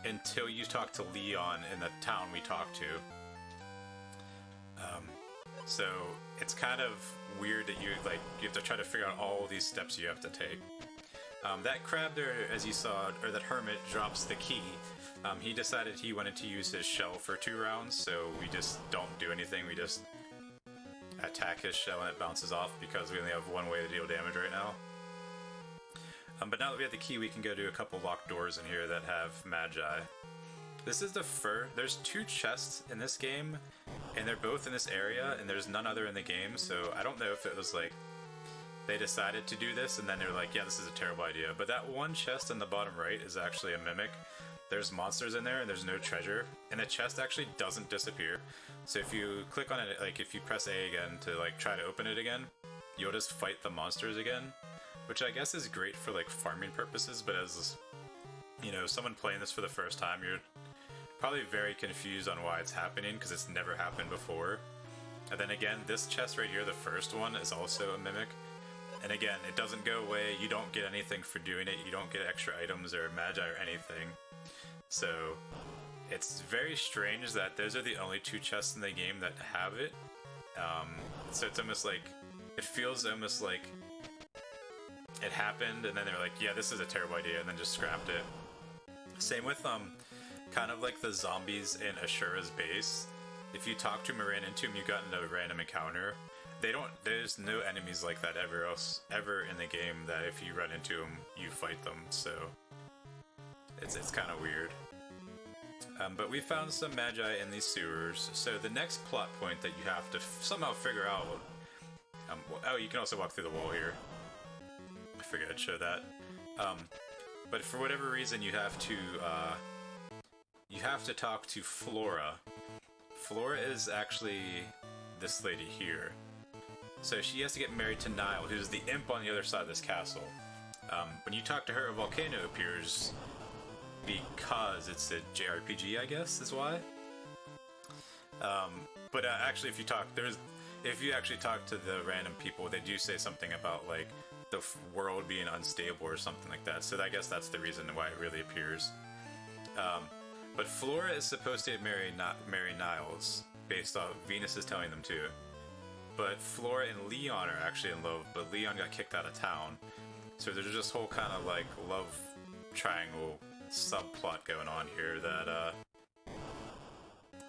until you talk to Leon in the town we talked to. So it's kind of weird that you have to try to figure out all these steps you have to take. That crab there, as you saw, or that hermit, drops the key. He decided he wanted to use his shell for 2 rounds, so we just don't do anything. We just attack his shell and it bounces off because we only have one way to deal damage right now. But now that we have the key, we can go to a couple locked doors in here that have Magi. This is the there's 2 chests in this game, and they're both in this area, and there's none other in the game, so I don't know if it was like they decided to do this and then they're like, yeah, this is a terrible idea. But that one chest in the bottom right is actually a mimic. There's monsters in there and there's no treasure, and the chest actually doesn't disappear. So if you click on it, like if you press A again to like try to open it again, you'll just fight the monsters again, which I guess is great for like farming purposes, but as you know, someone playing this for the first time, you're probably very confused on why it's happening because it's never happened before. And then again, this chest right here, the first one, is also a mimic. And again, it doesn't go away, you don't get anything for doing it, you don't get extra items or Magi or anything. So it's very strange that those are the only 2 chests in the game that have it. So it's almost like, it feels almost like it happened and then they're like, yeah, this is a terrible idea, and then just scrapped it. Same with kind of like the zombies in Ashura's base. If you talk to them or ran into them, you got into a random encounter. There's no enemies like that ever in the game that if you run into them, you fight them, so it's kind of weird. But we found some Magi in these sewers, so the next plot point that you have to somehow figure out... oh, you can also walk through the wall here. I figured I'd show that. But for whatever reason, you have to talk to Flora. Flora is actually this lady here. So she has to get married to Niall, who's the imp on the other side of this castle. When you talk to her, a volcano appears because it's a JRPG, I guess, is why. But actually, if you actually talk to the random people, they do say something about like the world being unstable or something like that. So I guess that's the reason why it really appears. But Flora is supposed to marry Niles, based off Venus is telling them to. But Flora and Leon are actually in love, but Leon got kicked out of town. So there's this whole kind of like love triangle subplot going on here that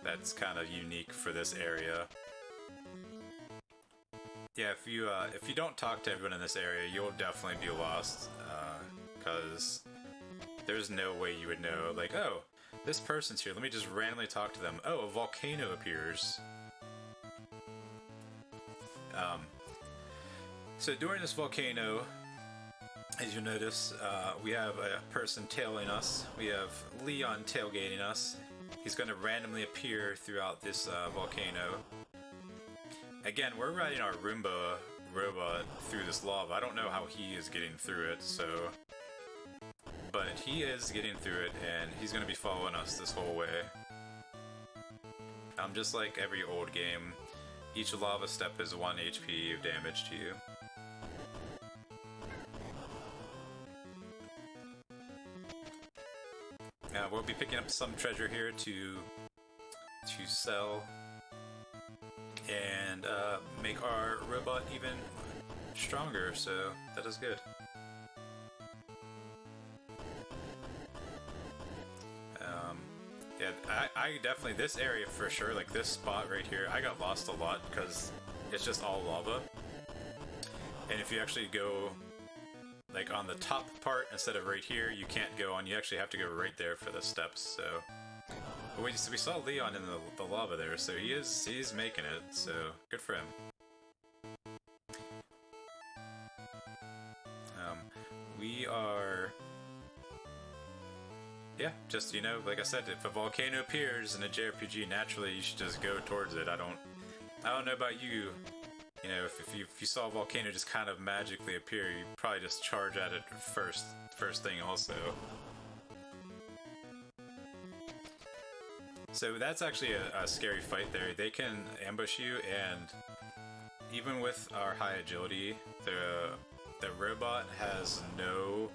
that's kind of unique for this area. Yeah, if you don't talk to everyone in this area, you'll definitely be lost, because there's no way you would know, like, oh, this person's here, let me just randomly talk to them. Oh, a volcano appears. So during this volcano, as you notice, we have a person tailing us. We have Leon tailgating us. He's going to randomly appear throughout this volcano. Again, we're riding our Roomba robot through this lava. I don't know how he is getting through it, so... But he is getting through it, and he's going to be following us this whole way. Just like every old game, each lava step is 1 HP of damage to you. We'll be picking up some treasure here to sell and make our robot even stronger, so that is good. Yeah, I definitely, this area for sure, like this spot right here, I got lost a lot because it's just all lava. And if you actually go like on the top part instead of right here, you can't go on, you actually have to go right there for the steps, so. But we saw Leon in the lava there, so he's making it, so good for him. We are... Yeah, just, you know, like I said, if a volcano appears in a JRPG, naturally you should just go towards it. I don't know about you. You know, if you saw a volcano just kind of magically appear, you'd probably just charge at it first thing also. So that's actually a scary fight there. They can ambush you, and even with our high agility, the robot has no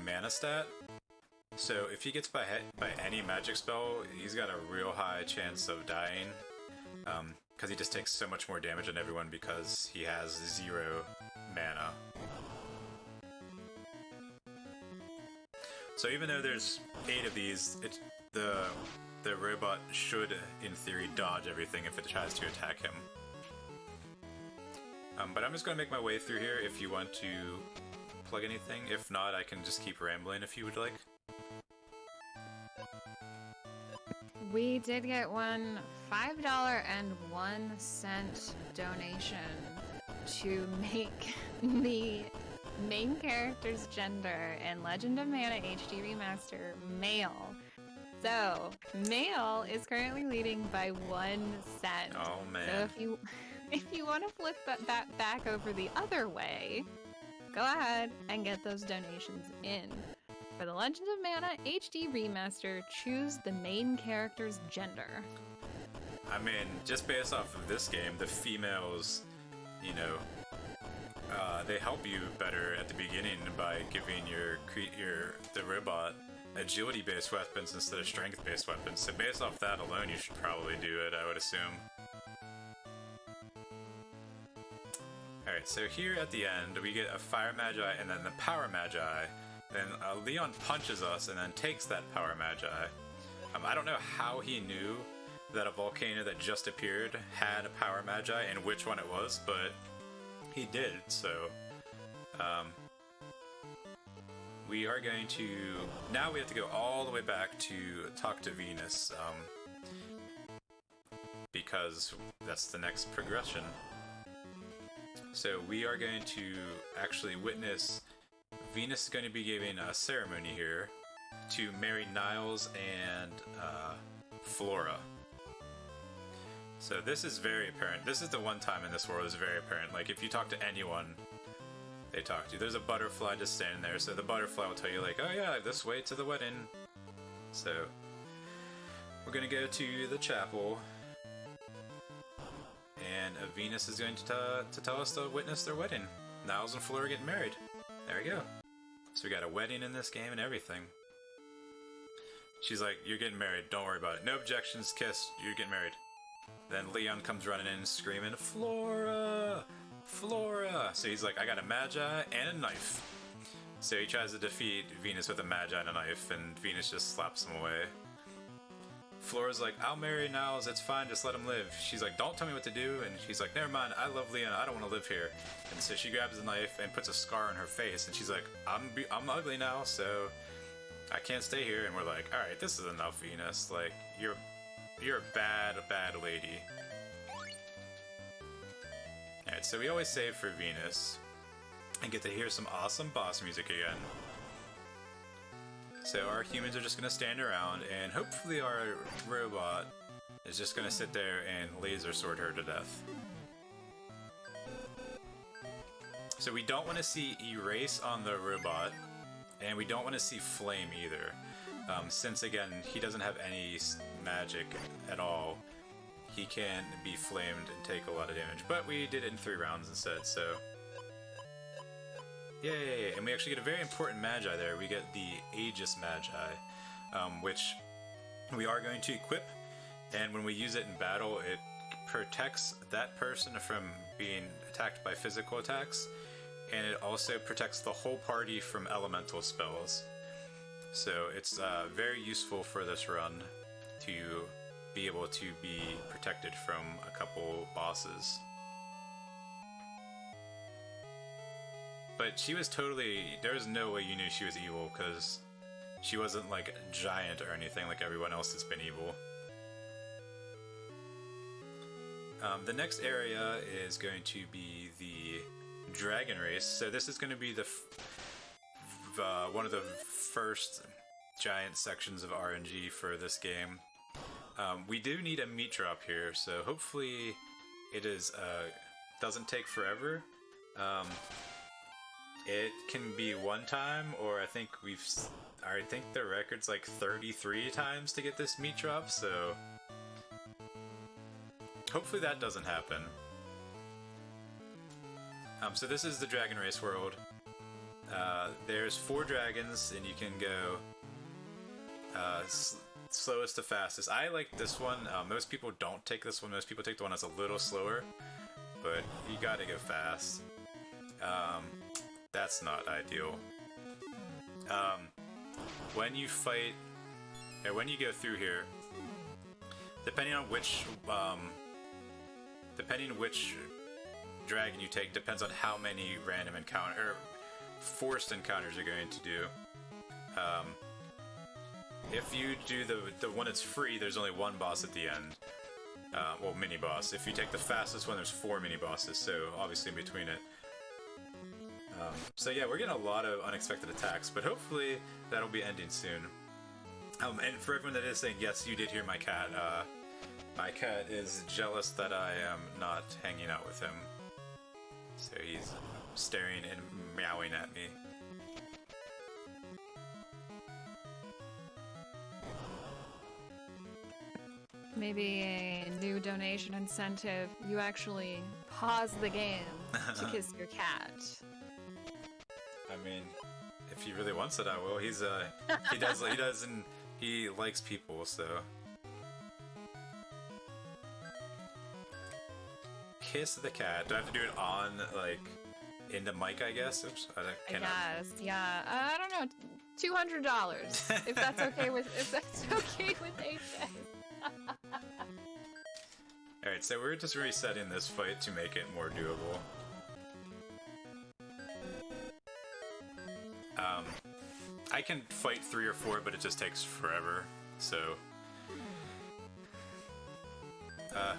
mana stat. So if he gets by any magic spell, he's got a real high chance of dying. Because he just takes so much more damage than everyone because he has 0 mana. So even though there's 8 of these, the robot should, in theory, dodge everything if it tries to attack him. But I'm just going to make my way through here if you want to plug anything. If not, I can just keep rambling if you would like. We did get one $5.01 donation to make the main character's gender in Legend of Mana HD Remaster male. So, male is currently leading by 1 cent. Oh man. So if you want to flip that back over the other way, go ahead and get those donations in. For the Legend of Mana HD Remaster, choose the main character's gender. I mean, just based off of this game, the females, you know, they help you better at the beginning by giving the robot agility-based weapons instead of strength-based weapons. So based off that alone, you should probably do it, I would assume. Alright, so here at the end, we get a Fire Magi and then the Power Magi. Then Leon punches us and then takes that Power Magi. I don't know how he knew that a volcano that just appeared had a Power Magi and which one it was, but he did, so... we are going to... Now we have to go all the way back to talk to Venus, because that's the next progression. So we are going to actually witness... Venus is going to be giving a ceremony here to marry Niles and Flora. So this is very apparent. This is the one time in this world is very apparent. Like, if you talk to anyone, they talk to you. There's a butterfly just standing there, so the butterfly will tell you, like, oh yeah, this way to the wedding. So, we're gonna go to the chapel, and Venus is going to tell us to witness their wedding. Niles and Flora getting married. There we go. So we got a wedding in this game and everything. She's like, you're getting married, don't worry about it. No objections, kiss, you're getting married. Then Leon comes running in screaming, Flora! Flora! So he's like, I got a Magi and a knife. So he tries to defeat Venus with a Magi and a knife, and Venus just slaps him away. Flora's like, I'll marry Niles, it's fine, just let him live. She's like, don't tell me what to do, and she's like, never mind, I love Leon, I don't want to live here. And so she grabs the knife and puts a scar on her face, and she's like, I'm ugly now, so I can't stay here. And we're like, alright, this is enough, Venus, like, you're a bad lady. Alright, so we always save for Venus, and get to hear some awesome boss music again. So our humans are just going to stand around, and hopefully our robot is just going to sit there and laser sword her to death. So we don't want to see erase on the robot, and we don't want to see flame either. Since again, he doesn't have any magic at all, he can be flamed and take a lot of damage. But we did it in 3 rounds instead, so... Yay! And we actually get a very important Magi there. We get the Aegis Magi, which we are going to equip, and when we use it in battle, it protects that person from being attacked by physical attacks, and it also protects the whole party from elemental spells. So it's very useful for this run to be able to be protected from a couple bosses. But she was totally... There was no way you knew she was evil, because she wasn't like a giant or anything like everyone else that's been evil. The next area is going to be the Dragon Race. So this is going to be the one of the first giant sections of RNG for this game. We do need a meat drop here, so hopefully it is doesn't take forever. It can be one time, or I think the record's like 33 times to get this meat drop, so hopefully that doesn't happen. So this is the Dragon Race world. There's 4 dragons, and you can go slowest to fastest. I like this one. Most people don't take this one. Most people take the one that's a little slower, but you gotta go fast. That's not ideal. When you fight, or when you go through here, depending on which dragon you take, depends on how many random or forced encounters you're going to do. If you do the one that's free, there's only one boss at the end. Well, mini boss. If you take the fastest one, there's 4 mini bosses, so obviously in between it. So yeah, we're getting a lot of unexpected attacks, but hopefully that'll be ending soon. And for everyone that is saying, yes, you did hear my cat. My cat is jealous that I am not hanging out with him. So he's staring and meowing at me. Maybe a new donation incentive. You actually pause the game to kiss your cat. I mean, if he really wants it, I will. He likes people, so. Kiss the cat. Do I have to do it on, like, in the mic, I guess? Oops. I guess, yeah. I don't know. $200. If that's okay with AJ. Alright, so we're just resetting this fight to make it more doable. I can fight 3 or 4, but it just takes forever, so...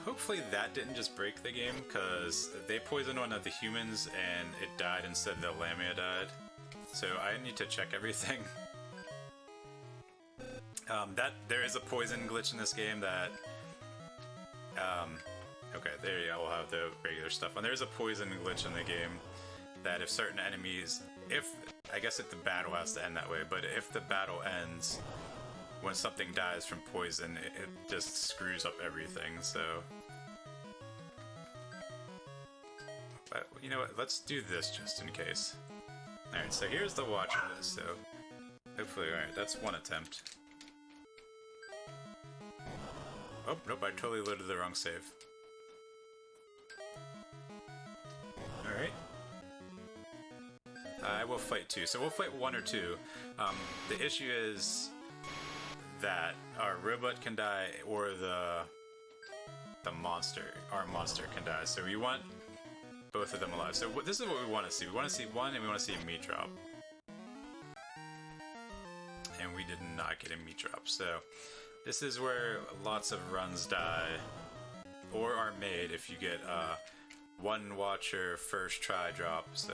hopefully that didn't just break the game, because they poisoned one of the humans and it died instead the Lamia died. So I need to check everything. There is a poison glitch in this game that... okay, there you go, we'll have the regular stuff. And there's a poison glitch in the game that if certain enemies... I guess the battle has to end that way, but if the battle ends when something dies from poison, it just screws up everything, so... But, you know what, let's do this just in case. Alright, so here's the watch list, so... Hopefully, alright, that's one attempt. Oh, nope, I totally loaded the wrong save. Alright. I will fight 2, so we'll fight 1 or 2. The issue is that our robot can die, or our monster can die. So we want both of them alive. So this is what we want to see. We want to see 1, and we want to see a meat drop. And we did not get a meat drop. So this is where lots of runs die, or are made if you get one watcher first try drop. So.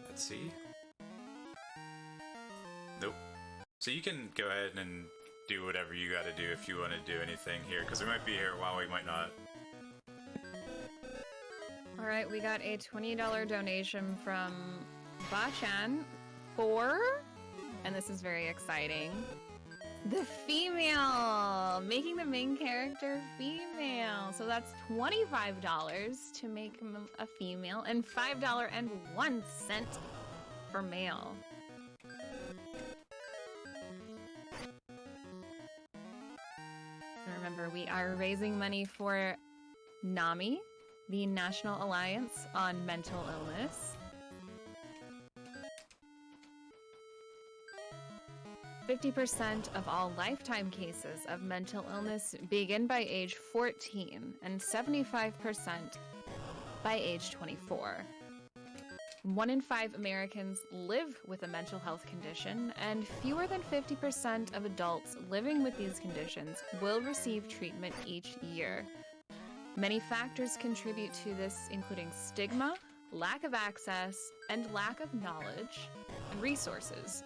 Let's see. Nope. So you can go ahead and do whatever you gotta do if you want to do anything here, because we might be here a while, we might not. Alright, we got a $20 donation from Bachan for, and this is very exciting, the female! Making the main character female! So that's $25 to make him a female, and $5.01 for male. And remember, we are raising money for Nami, the National Alliance on Mental Illness. 50% of all lifetime cases of mental illness begin by age 14 and 75% by age 24. 1 in 5 Americans live with a mental health condition, and fewer than 50% of adults living with these conditions will receive treatment each year. Many factors contribute to this, including stigma, lack of access, and lack of knowledge and resources.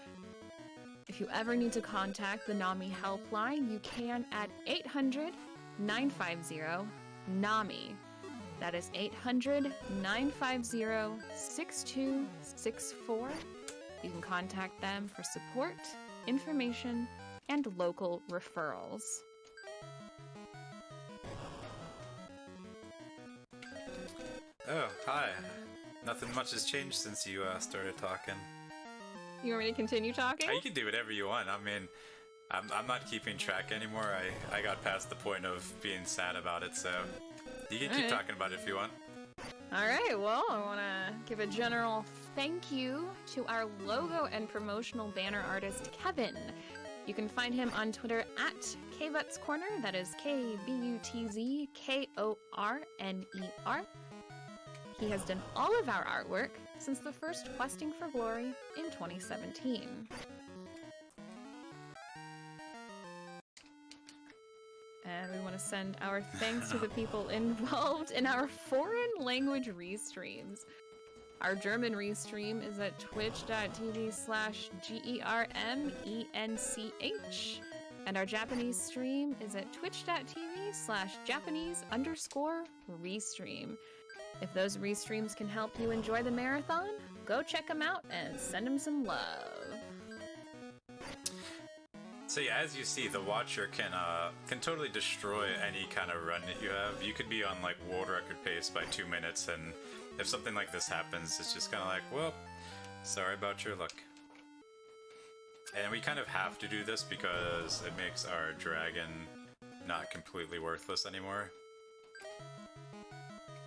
If you ever need to contact the NAMI helpline, you can at 800-950-NAMI. That is 800-950-6264. You can contact them for support, information, and local referrals. Oh, hi. Nothing much has changed since you started talking. You want me to continue talking? You can do whatever you want. I mean, I'm not keeping track anymore. I got past the point of being sad about it, so you can keep talking about it if you want. All right, well, I want to give a general thank you to our logo and promotional banner artist, Kevin. You can find him on Twitter at Kbutzcorner. Corner. That is KBUTZKORNER. He has done all of our artwork since the first Questing for Glory in 2017. And we want to send our thanks to the people involved in our foreign language restreams. Our German restream is at twitch.tv/GERMENCH. And our Japanese stream is at twitch.tv/Japanese_restream. If those restreams can help you enjoy the marathon, go check them out and send them some love. So yeah, as you see, the Watcher can totally destroy any kind of run that you have. You could be on like world record pace by 2 minutes, and if something like this happens, it's just kind of like, well, sorry about your luck. And we kind of have to do this because it makes our dragon not completely worthless anymore.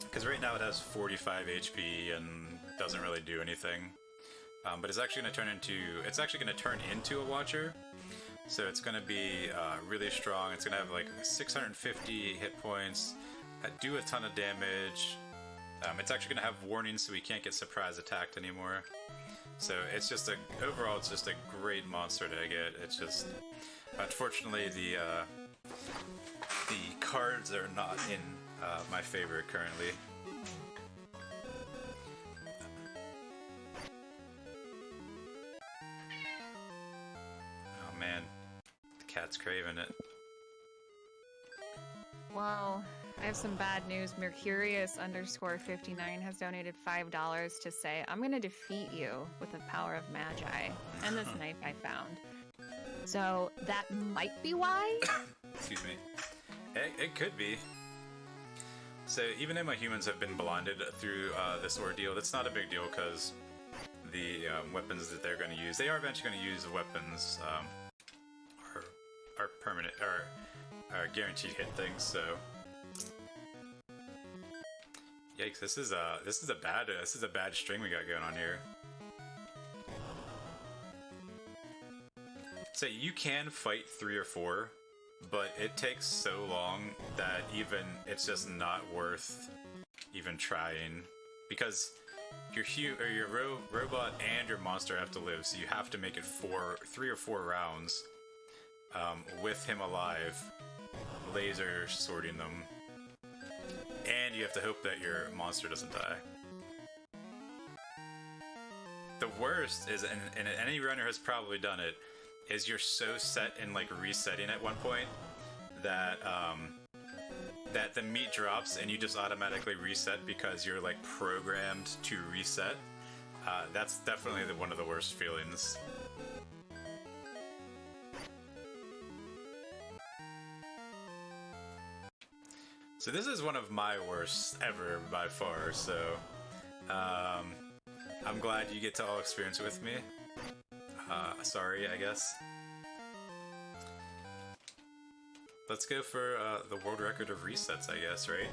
Because right now it has 45 HP and doesn't really do anything. But it's actually going to turn into a Watcher. So it's going to be really strong. It's going to have like 650 hit points, do a ton of damage. It's actually going to have warnings so we can't get surprise attacked anymore. So it's just overall it's just a great monster to get. It's just, unfortunately the cards are not in my favor currently. Oh man, the cat's craving it. Well, I have some bad news. Mercurius_59 has donated $5 to say, I'm going to defeat you with the power of Magi and this knife I found. So that might be why? Excuse me. It could be. So even though my humans have been blinded through this ordeal, that's not a big deal because the weapons that they're going to use, they are eventually going to use the weapons are permanent, or guaranteed hit things. So yikes! This is a bad string we got going on here. So you can fight 3 or 4, but it takes so long that it's just not worth even trying, because your robot and your monster have to live, so you have to make it 3 or 4 rounds with him alive, laser sorting them, and you have to hope that your monster doesn't die. The worst is, and any runner has probably done it, is you're so set in like resetting at one point that that the meat drops and you just automatically reset because you're like programmed to reset. That's definitely one of the worst feelings. So this is one of my worst ever by far, so I'm glad you get to all experience it with me. Sorry, I guess. Let's go for the world record of resets, I guess, right?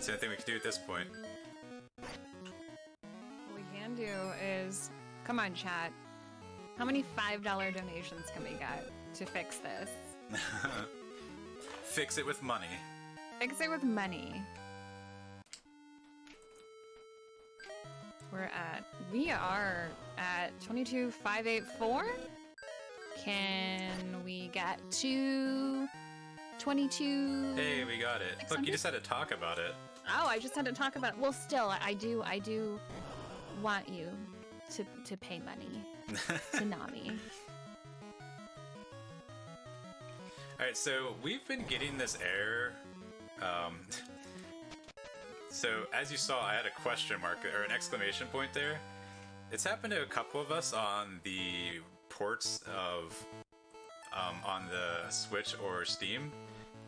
It's the only thing we can do at this point. What we can do is, come on, chat. How many $5 donations can we get to fix this? Fix it with money. Fix it with money. We are at 22,584. Can we get to 22? Hey, we got it. 600? Look, you just had to talk about it. Oh, I just had to talk about it. Well, still, I do want you to pay money to Nami. Alright, so we've been getting this error. So as you saw, I had a question mark or an exclamation point there. It's happened to a couple of us on the ports of on the Switch or Steam,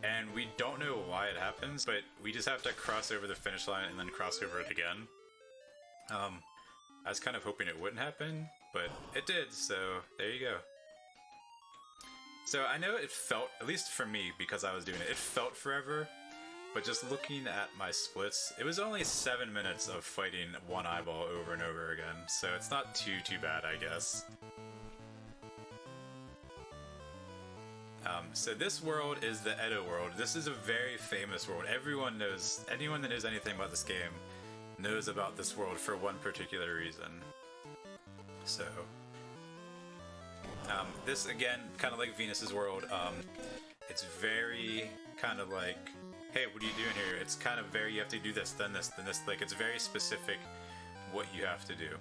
and we don't know why it happens, but we just have to cross over the finish line and then cross over it again. I was kind of hoping it wouldn't happen, but it did, so there you go. So I know it felt, at least for me, because I was doing it, it felt forever, but just looking at my splits, it was only 7 minutes of fighting one eyeball over and over again, so it's not too bad, I guess. So this world is the Edo world. This is a very famous world. Everyone knows, anyone that knows anything about this game knows about this world for one particular reason. So, this again, kind of like Venus's world, it's very kind of like, hey, what are you doing here? It's kind of very, you have to do this, then this, then this, like it's very specific what you have to do.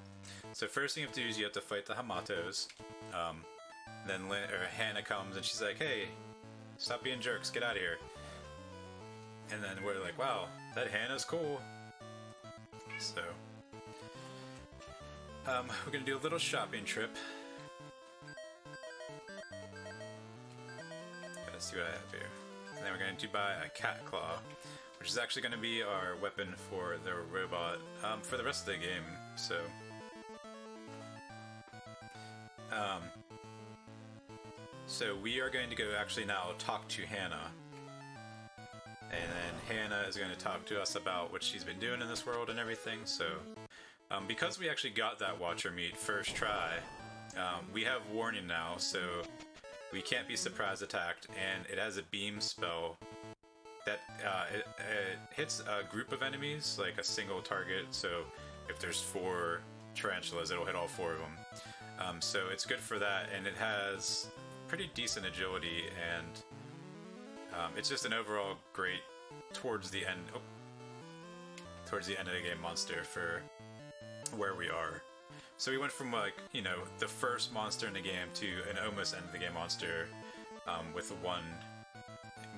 So first thing you have to do is you have to fight the Hamatos. Then Hannah comes and she's like, hey, stop being jerks, get out of here. And then we're like, wow, that Hannah's cool. So, we're gonna do a little shopping trip. Let's see what I have here. And then we're going to buy a cat claw, which is actually going to be our weapon for the robot for the rest of the game. So we are going to go actually now talk to Hannah. And then Hannah is going to talk to us about what she's been doing in this world and everything. So, because we actually got that Watcher meat first try, we have warning now, so we can't be surprise attacked, and it has a beam spell that it hits a group of enemies, like a single target, so if there's 4 tarantulas, it'll hit all 4 of them. So it's good for that, and it has pretty decent agility, and it's just an overall great towards the end of the game monster for where we are. So we went from, like, you know, the first monster in the game to an almost end of the game monster with 1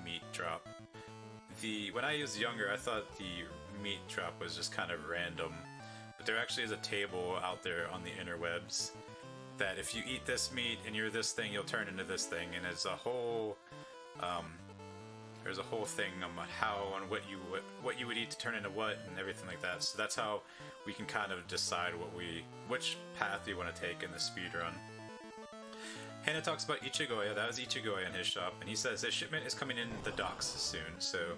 meat drop. When I was younger, I thought the meat drop was just kind of random, but there actually is a table out there on the interwebs that if you eat this meat and you're this thing, you'll turn into this thing, and it's a whole there's a whole thing on how and what you would eat to turn into what and everything like that. So that's how we can kind of decide which path we want to take in the speedrun. Hannah talks about Ichigoya. That was Ichigoya in his shop, and he says his shipment is coming in the docks soon. So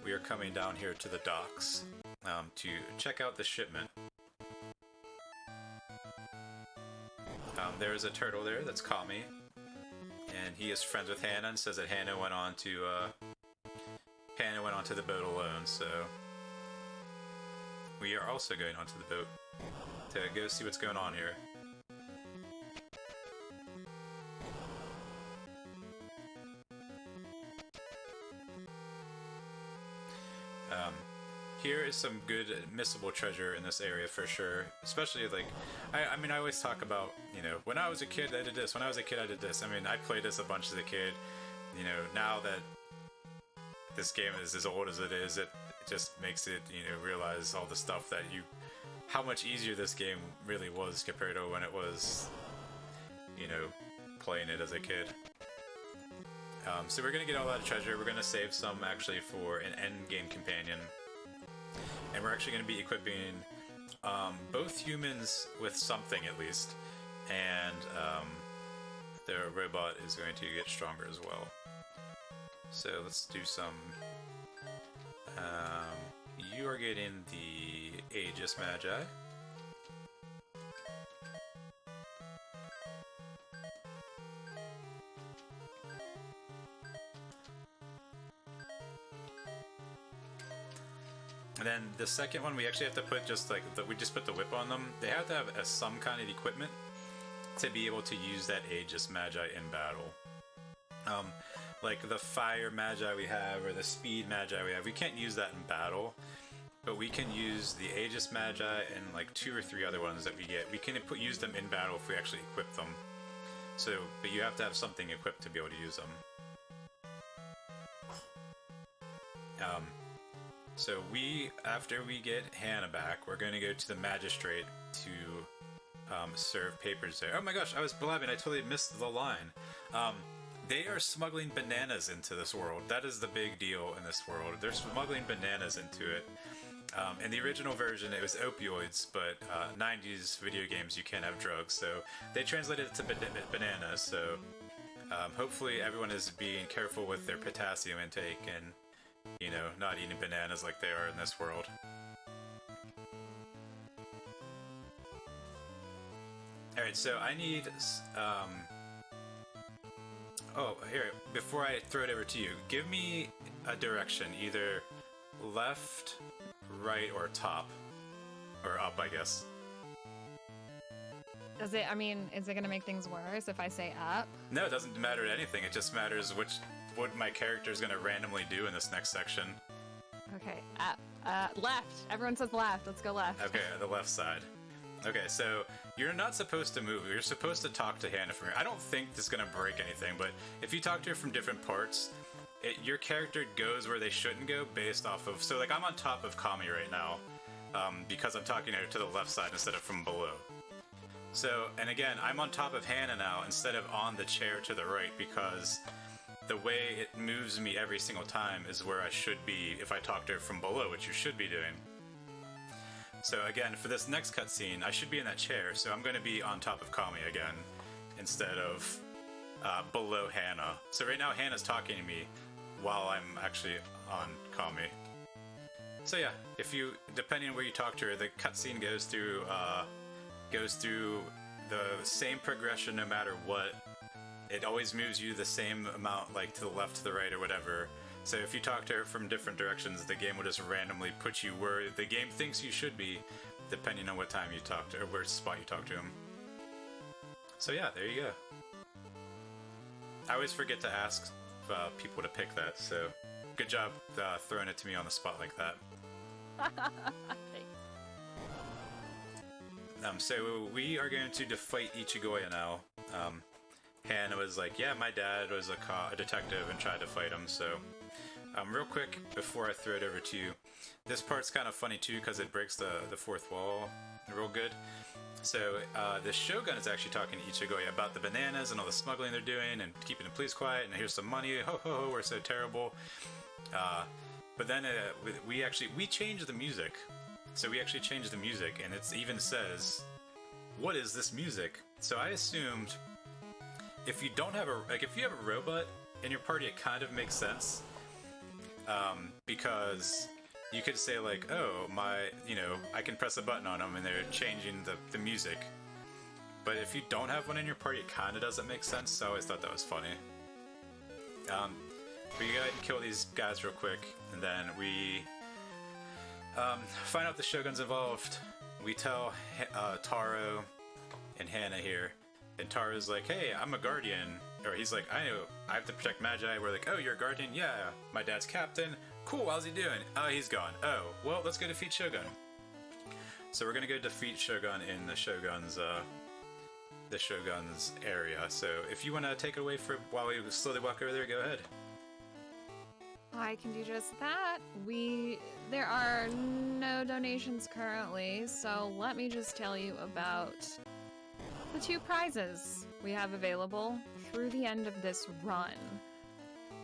we are coming down here to the docks to check out the shipment. There is a turtle there, that's Kami, and he is friends with Hannah and says that Hannah went on to the boat alone, so we are also going onto the boat to go see what's going on here. Here is some good missable treasure in this area for sure. Especially, like, I mean, I always talk about, you know, when I was a kid I did this, when I was a kid I did this. I mean, I played this a bunch as a kid. You know, now that this game is as old as it is, it just makes it, you know, realize all the stuff that how much easier this game really was compared to when it was, you know, playing it as a kid. So we're gonna get all that treasure. We're gonna save some actually for an end game companion. And we're actually going to be equipping both humans with something at least, and the robot is going to get stronger as well. So let's do some you are getting the Aegis Magi. And then the second one, we actually have to put just like, we just put the whip on them. They have to have some kind of equipment to be able to use that Aegis Magi in battle. Like the fire Magi we have, or the speed Magi we have, we can't use that in battle, but we can use the Aegis Magi and like 2 or 3 other ones that we get. We can use them in battle if we actually equip them. So, but you have to have something equipped to be able to use them. So after we get Hannah back, we're going to go to the Magistrate to serve papers there. Oh my gosh, I was blabbing, I totally missed the line. They are smuggling bananas into this world. That is the big deal in this world. They're smuggling bananas into it. In the original version, it was opioids, but 90s video games, you can't have drugs, so they translated it to bananas. So hopefully everyone is being careful with their potassium intake and, you know, not eating bananas like they are in this world. Alright, so I need... oh, here, before I throw it over to you, give me a direction, either left, right, or top. Or up, I guess. Does it, I mean, is it going to make things worse if I say up? No, it doesn't matter anything, it just matters what my character is going to randomly do in this next section. Okay, left. Everyone says left. Let's go left. Okay, the left side. Okay, so you're not supposed to move. You're supposed to talk to Hannah from here. I don't think this is going to break anything, but if you talk to her from different parts, your character goes where they shouldn't go based off of... So, like, I'm on top of Kami right now because I'm talking to her to the left side instead of from below. So, and again, I'm on top of Hannah now instead of on the chair to the right because the way it moves me every single time is where I should be if I talk to her from below, which you should be doing. So again, for this next cutscene, I should be in that chair, so I'm going to be on top of Kami again, instead of below Hannah. So right now, Hannah's talking to me while I'm actually on Kami. So yeah, if you, depending on where you talk to her, the cutscene goes through the same progression no matter what. It always moves you the same amount, like to the left, to the right, or whatever. So if you talk to her from different directions, the game will just randomly put you where the game thinks you should be, depending on what time you talk to her, or where spot you talk to him. So yeah, there you go. I always forget to ask people to pick that, so good job throwing it to me on the spot like that. So we are going to fight Ichigoya now. Hannah was like, yeah, my dad was a detective and tried to fight him, so... real quick, before I throw it over to you, this part's kind of funny too, because it breaks the fourth wall real good. So, the Shogun is actually talking to Ichigoya about the bananas and all the smuggling they're doing, and keeping the police quiet, and here's some money, ho ho ho, we're so terrible. But then, we changed the music. So we actually changed the music, and it even says, what is this music? So I assumed, if you don't have if you have a robot in your party, it kind of makes sense. Because you could say like, oh, I can press a button on them and they're changing the music. But if you don't have one in your party, it kind of doesn't make sense, so I always thought that was funny. But you gotta kill these guys real quick, and then we find out the Shogun's involved. We tell Taro and Hannah here, and Taro's like, hey, I'm a guardian. Or he's like, I know, I have to protect Magi. We're like, oh, you're a guardian? Yeah, my dad's captain. Cool, how's he doing? Oh, he's gone. Oh, well, let's go defeat Shogun. So we're gonna go defeat Shogun in the Shogun's area. So if you want to take it away for while we slowly walk over there, go ahead. I can do just that. There are no donations currently, so let me just tell you about the 2 prizes we have available through the end of this run.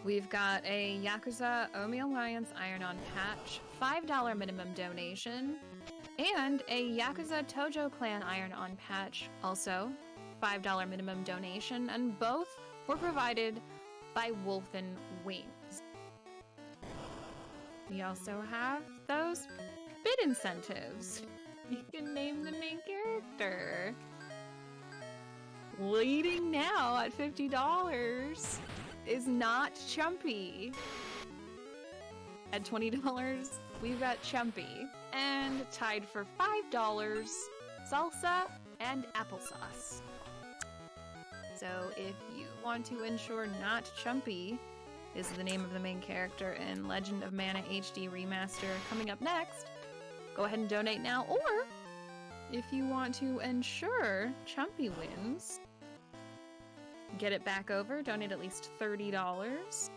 We've got a Yakuza Omi Alliance Iron-On patch, $5 minimum donation, and a Yakuza Tojo Clan Iron-On patch, also $5 minimum donation, and both were provided by Wolfen Wings. We also have those bid incentives. You can name the main character. Leading now at $50 is not Chumpy. At $20, we've got Chumpy. And tied for $5, Salsa and Applesauce. So if you want to ensure not Chumpy is the name of the main character in Legend of Mana HD Remaster coming up next, go ahead and donate now. Or if you want to ensure Chumpy wins, get it back over, donate at least $30.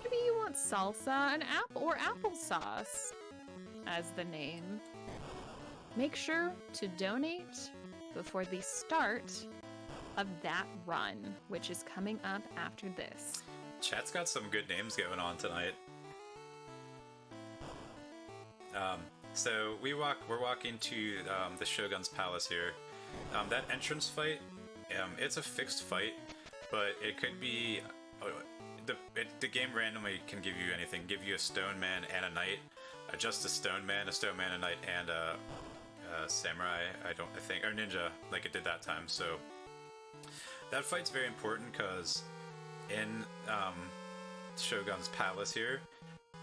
Maybe you want Salsa and Applesauce as the name. Make sure to donate before the start of that run, which is coming up after this. Chat's got some good names going on tonight. So we're walking to the Shogun's palace here. That entrance fight, it's a fixed fight, but it could be the game randomly can give you anything. Give you a stone man and a knight, just a stone man, a knight, and a samurai. I think, or ninja, like it did that time. So that fight's very important because in Shogun's palace here,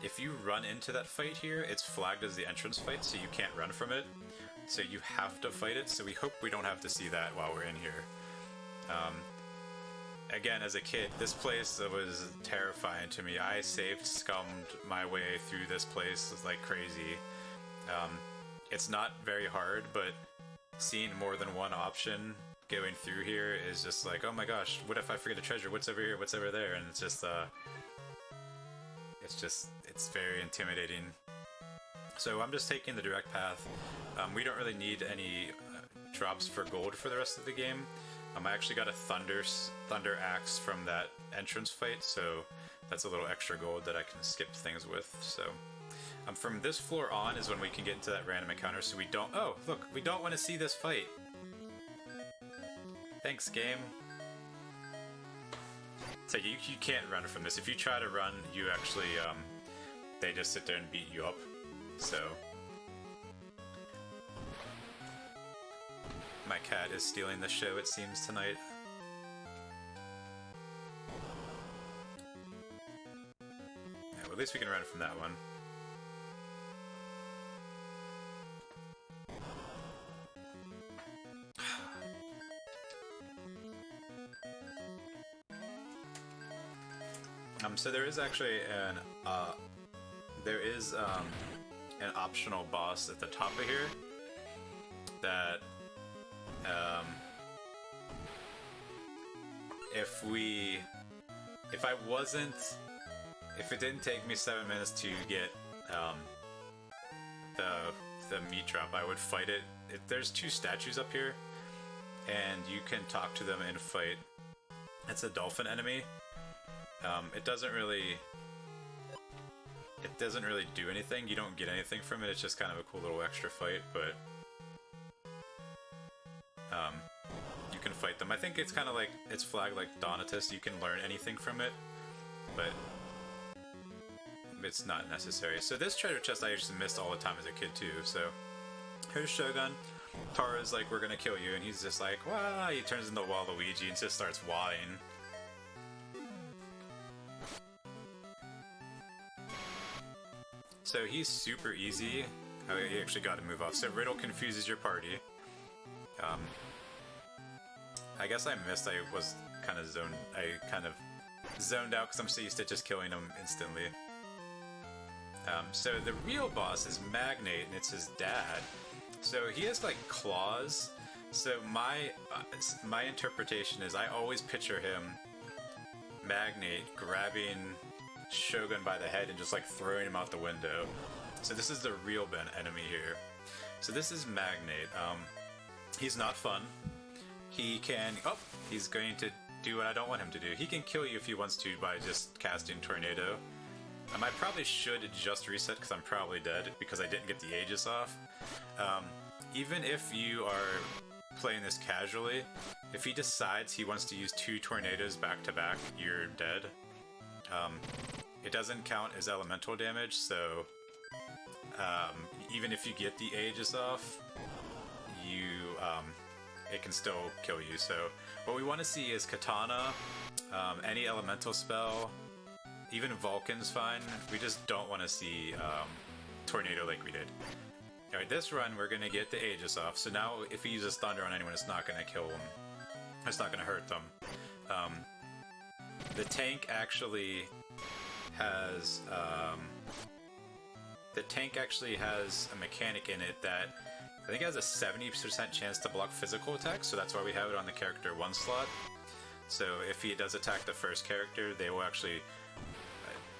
if you run into that fight here, it's flagged as the entrance fight, so you can't run from it. So you have to fight it, so we hope we don't have to see that while we're in here. Again, as a kid, this place was terrifying to me. I scummed my way through this place like crazy. It's not very hard, but seeing more than one option going through here is just like, oh my gosh, what if I forget a treasure? What's over here? What's over there? And it's very intimidating. So I'm just taking the direct path. We don't really need any drops for gold for the rest of the game. I actually got a thunder axe from that entrance fight, so that's a little extra gold that I can skip things with. So from this floor on is when we can get into that random encounter, so we don't want to see this fight. Thanks, game. So you can't run from this. If you try to run, you actually they just sit there and beat you up. So my cat is stealing the show, it seems, tonight. Yeah, well, at least we can run from that one. So there is actually an optional boss at the top of here that if it didn't take me 7 minutes to get the meat drop, I would fight it. There's two statues up here, and you can talk to them and fight. It's a dolphin enemy. It doesn't really do anything. You don't get anything from it. It's just kind of a cool little extra fight, but you can fight them. I think it's kind of like, it's flagged like Donatus. You can learn anything from it, but it's not necessary. So this treasure chest I just missed all the time as a kid too. So here's Shogun. Tara's like, we're gonna kill you, and he's just like, wow. He turns into Waluigi and just starts wadding. So he's super easy. Oh, you actually got to move off. So Riddle confuses your party. I guess I missed. I kind of zoned out because I'm so used to just killing him instantly. So the real boss is Magnate, and it's his dad. So he has like claws. So my interpretation is I always picture him, Magnate, grabbing Shogun by the head and just like throwing him out the window. So this is the real enemy here. So this is Magnate. He's not fun. He's going to do what I don't want him to do. He can kill you if he wants to by just casting Tornado. I probably should just reset because I'm probably dead because I didn't get the Aegis off. Even if you are playing this casually, if he decides he wants to use 2 tornadoes back to back, you're dead. it doesn't count as elemental damage, so even if you get the Aegis off, it can still kill you. So what we want to see is Katana, any elemental spell, even Vulcan's fine. We just don't want to see Tornado like we did. Alright, this run we're going to get the Aegis off, so now if he uses Thunder on anyone, it's not going to kill them. It's not going to hurt them. The tank actually has a mechanic in it that I think it has a 70% chance to block physical attacks, so that's why we have it on the character 1 slot. So if he does attack the first character, they will actually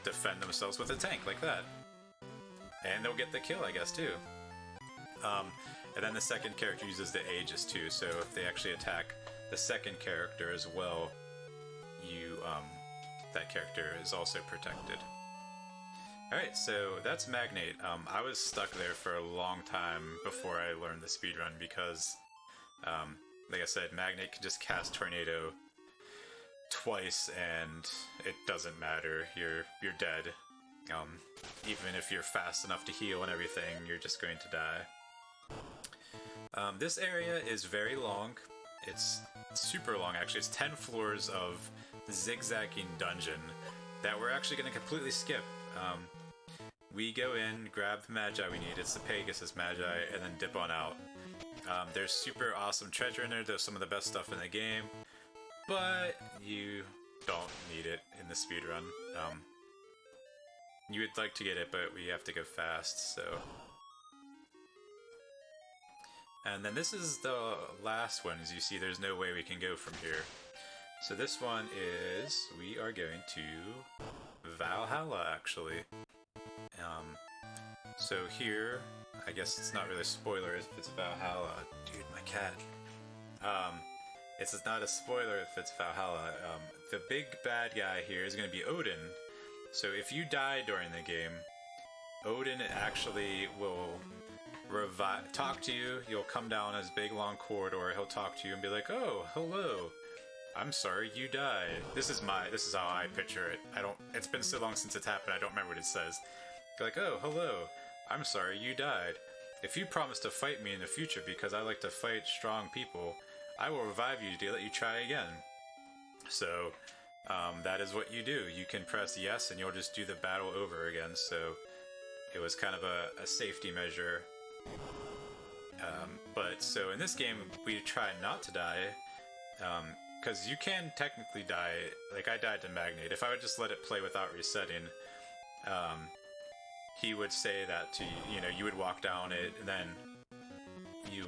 defend themselves with a tank like that. And they'll get the kill, I guess, too. And then the second character uses the Aegis too, so if they actually attack the second character as well, that character is also protected. Alright, so that's Magnate. I was stuck there for a long time before I learned the speedrun because, like I said, Magnate can just cast Tornado twice and it doesn't matter. You're dead. Even if you're fast enough to heal and everything, you're just going to die. This area is very long. It's super long, actually. It's 10 floors of zigzagging dungeon that we're actually going to completely skip. We go in, grab the Magi we need. It's the Pegasus Magi, and then dip on out. There's super awesome treasure in there. There's some of the best stuff in the game, but you don't need it in the speedrun. You would like to get it, but we have to go fast, so... And then this is the last one. As you see, there's no way we can go from here. So this one is... we are going to Valhalla, actually. So here, I guess it's not really a spoiler if it's Valhalla. Dude, my cat. It's not a spoiler if it's Valhalla. The big bad guy here is going to be Odin. So if you die during the game, Odin actually will talk to you. You'll come down this big long corridor. He'll talk to you and be like, "Oh, hello. I'm sorry you died." This is how I picture it. It's been so long since it's happened. I don't remember what it says. Be like, "Oh, hello. I'm sorry you died. If you promise to fight me in the future because I like to fight strong people, I will revive you to let you try again." So that is what you do. You can press yes and you'll just do the battle over again. So it was kind of a safety measure. But so in this game, we try not to die, because you can technically die. Like I died to Magnate. If I would just let it play without resetting, he would say that to you. You know, you would walk down it, and then he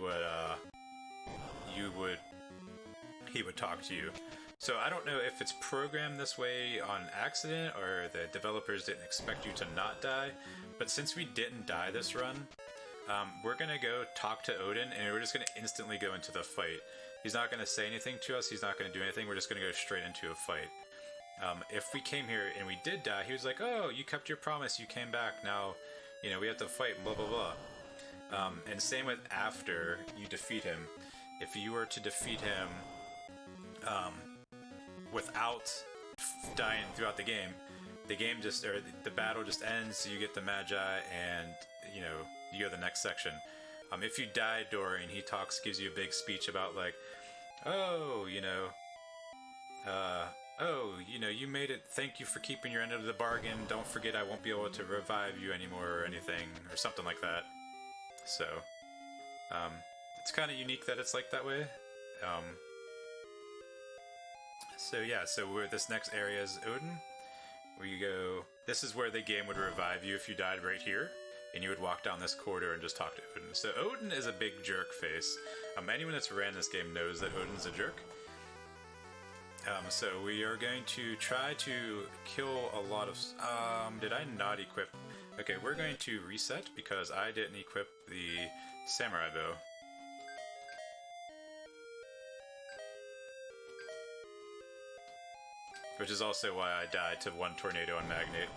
would talk to you. So I don't know if it's programmed this way on accident or the developers didn't expect you to not die, but since we didn't die this run, we're going to go talk to Odin and we're just going to instantly go into the fight. He's not going to say anything to us, he's not going to do anything, we're just going to go straight into a fight. If we came here and we did die, he was like, "Oh, you kept your promise, you came back, now, you know, we have to fight, blah blah blah." And same with after you defeat him. If you were to defeat him without dying throughout the game just, or the battle just ends, you get the Magi, and, you know, you go to the next section. If you die during, he gives you a big speech about like, "Oh, you know, you made it, thank you for keeping your end of the bargain, don't forget I won't be able to revive you anymore," or anything, or something like that. So, it's kind of unique that it's like that way. So yeah, so this next area is Odin. This is where the game would revive you if you died right here, and you would walk down this corridor and just talk to Odin. So Odin is a big jerk face. Anyone that's ran this game knows that Odin's a jerk. So we are going to try to kill a lot of... did I not equip... Okay, we're going to reset because I didn't equip the samurai bow. Which is also why I died to one tornado and Magnate.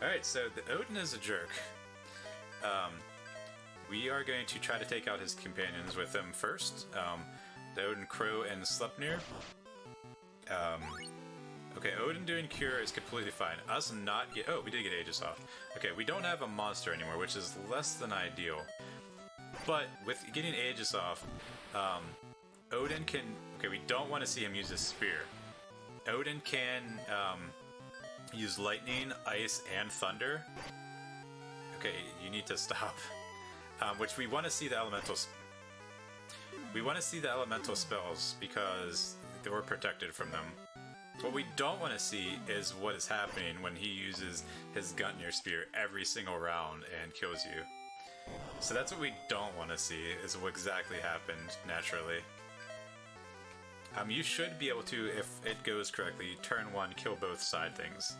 Alright, so Odin is a jerk. We are going to try to take out his companions with him first. The Odin, Crow, and Sleipnir. Okay, Odin doing Cure is completely fine. Us not get... Oh, we did get Aegis off. Okay, we don't have a monster anymore, which is less than ideal. But with getting Aegis off, Odin can... Okay, we don't want to see him use his spear. Odin can use lightning, ice, and thunder. Okay, you need to stop. Which we want to see the elementals. We want to see the elemental spells because we're protected from them. What we don't want to see is what is happening when he uses his Gungnir spear every single round and kills you. So that's what we don't want to see, is what exactly happened naturally. You should be able to, if it goes correctly, turn 1, kill both side things.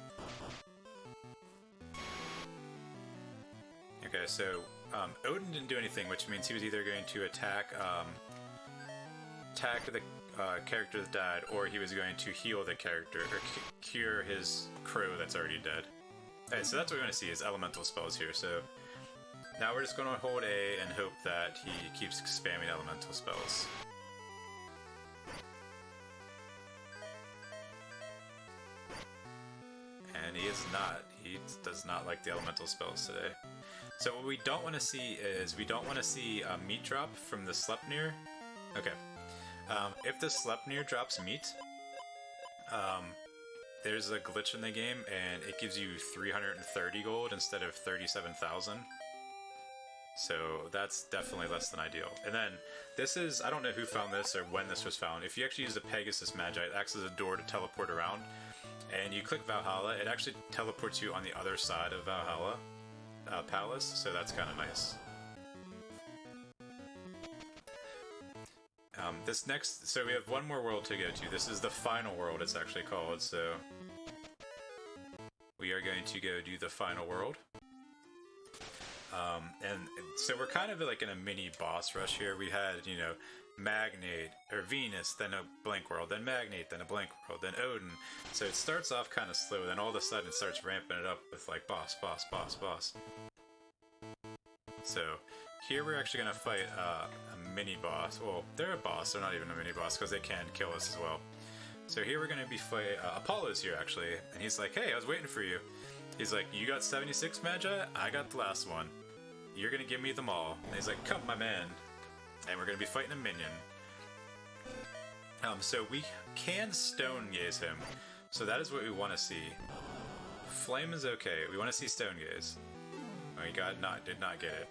Okay, so Odin didn't do anything, which means he was either going to attack the character that died, or he was going to heal the character, or cure his crow that's already dead. Okay, so that's what we want to see, is elemental spells here. So now we're just going to hold A and hope that he keeps spamming elemental spells. And he is not. He does not like the elemental spells today. So what we don't want to see is, we don't want to see a meat drop from the Sleipnir. Okay. If the Sleipnir drops meat, there's a glitch in the game, and it gives you 330 gold instead of 37,000. So that's definitely less than ideal. And then, this is, I don't know who found this or when this was found. If you actually use the Pegasus Magi, it acts as a door to teleport around. And you click Valhalla, it actually teleports you on the other side of Valhalla Palace, so that's kind of nice. This next, so we have one more world to go to. This is the final world, it's actually called, so we are going to go do the final world. And so we're kind of like in a mini boss rush here. We had, you know, Magnate, or Venus, then a blank world, then Magnate, then a blank world, then Odin. So it starts off kind of slow, then all of a sudden it starts ramping it up with like boss, boss, boss, boss. So here we're actually going to fight a mini boss. Well, they're a boss, they're not even a mini boss because they can kill us as well. So here we're going to be fighting, Apollo's here actually, and he's like, hey, I was waiting for you. He's like, you got 76 Magi? I got the last one. You're going to give me them all. And he's like, come my man. And we're going to be fighting a minion. So we can stone gaze him. So that is what we want to see. Flame is okay. We want to see stone gaze. Oh, he did not get it.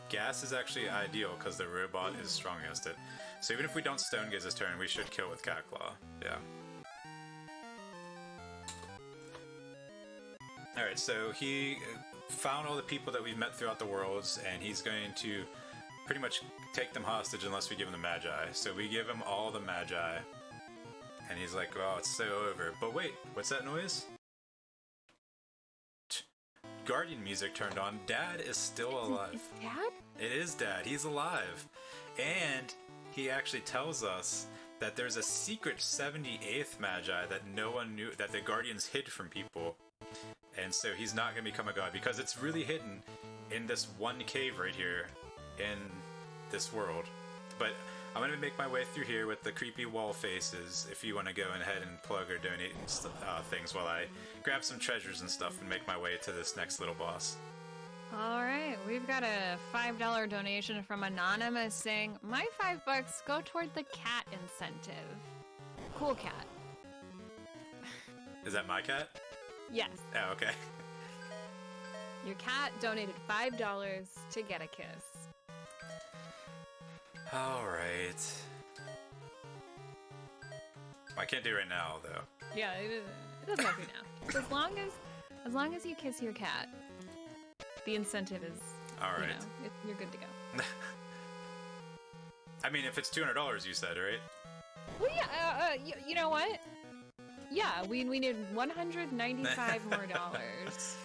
Gas is actually ideal because the robot is strong against it. So even if we don't stone gaze this turn, we should kill with Catclaw. Yeah. Alright, so he found all the people that we've met throughout the worlds, and he's going to pretty much take them hostage unless we give him the Magi. So we give him all the Magi, and he's like, well, it's so over. But wait, what's that noise? Guardian music turned on. Dad is still alive. Is Dad? It is Dad. He's alive. And he actually tells us that there's a secret 78th Magi that no one knew, that the Guardians hid from people. And so he's not going to become a god because it's really hidden in this one cave right here in this world. But I'm going to make my way through here with the creepy wall faces if you want to go ahead and plug or donate things while I grab some treasures and stuff and make my way to this next little boss. Alright, we've got a $5 donation from Anonymous saying, my $5 go toward the cat incentive. Cool cat. Is that my cat? Yes. Oh, okay. Your cat donated $5 to get a kiss. Alright. I can't do it right now, though. Yeah, it doesn't have to now. So as long as you kiss your cat, the incentive is, alright. You know, you're good to go. I mean, if it's $200, you said, right? Well, yeah, you know what? Yeah, we need $195 more dollars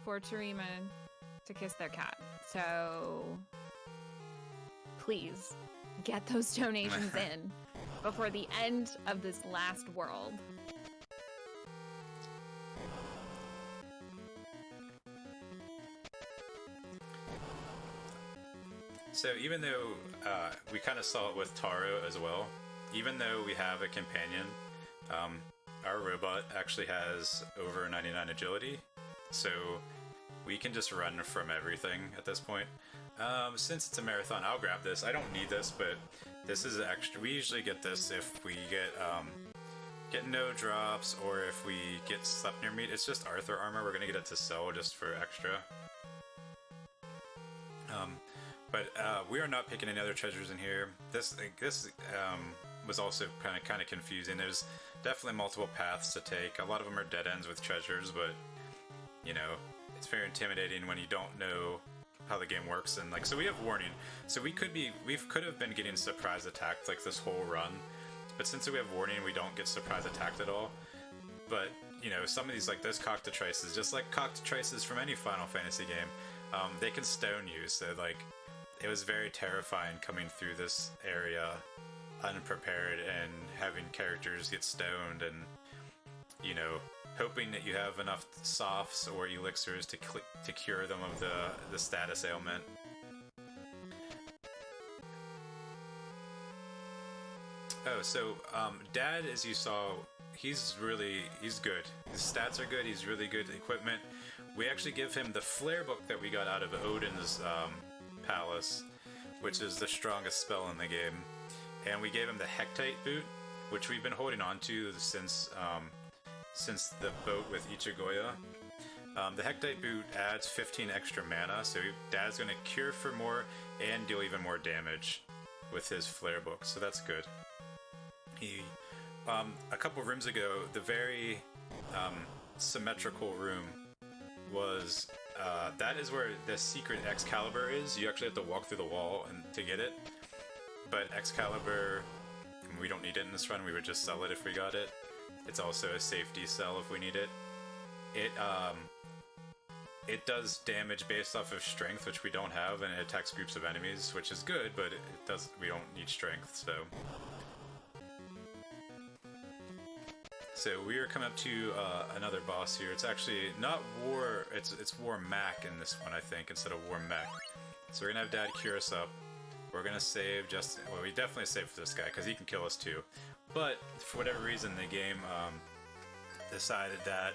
for Toorima to kiss their cat. So please get those donations in before the end of this last world. So even though we kind of saw it with Taro as well, even though we have a companion, our robot actually has over 99 agility, so we can just run from everything at this point. Since it's a marathon, I'll grab this. I don't need this, but this is extra. We usually get this if we get no drops or if we get Sleipnir meat. It's just Arthur armor. We're gonna get it to sell just for extra. But we are not picking any other treasures in here. This was also kind of confusing. There's definitely multiple paths to take. A lot of them are dead ends with treasures, but you know, it's very intimidating when you don't know how the game works. And like, so we have warning. So we could have been getting surprise attacked like this whole run, but since we have warning, we don't get surprise attacked at all. But you know, some of these, like those cockatrices, just like cockatrices from any Final Fantasy game, they can stone you. So like, it was very terrifying coming through this area unprepared and having characters get stoned, and you know, hoping that you have enough softs or elixirs to cure them of the status ailment. Oh, so Dad, as you saw, he's good. His stats are good. He's really good at equipment. We actually give him the flare book that we got out of Odin's palace, which is the strongest spell in the game, and we gave him the Hectite boot, which we've been holding on to since the boat with Ichigoya. The Hectite boot adds 15 extra mana, so Dad's going to cure for more and deal even more damage with his flare book, so that's good. He, a couple rooms ago, the very symmetrical room was, that is where the secret Excalibur is. You actually have to walk through the wall to get it, but Excalibur, we don't need it in this run, we would just sell it if we got it. It's also a safety sell if we need it. It does damage based off of strength, which we don't have, and it attacks groups of enemies, which is good, but we don't need strength, so. So we are coming up to another boss here. It's actually not War, it's War Mac in this one, I think, instead of War Mech. So we're gonna have Dad cure us up. We're gonna save well, we definitely save for this guy, because he can kill us too. But for whatever reason, the game decided that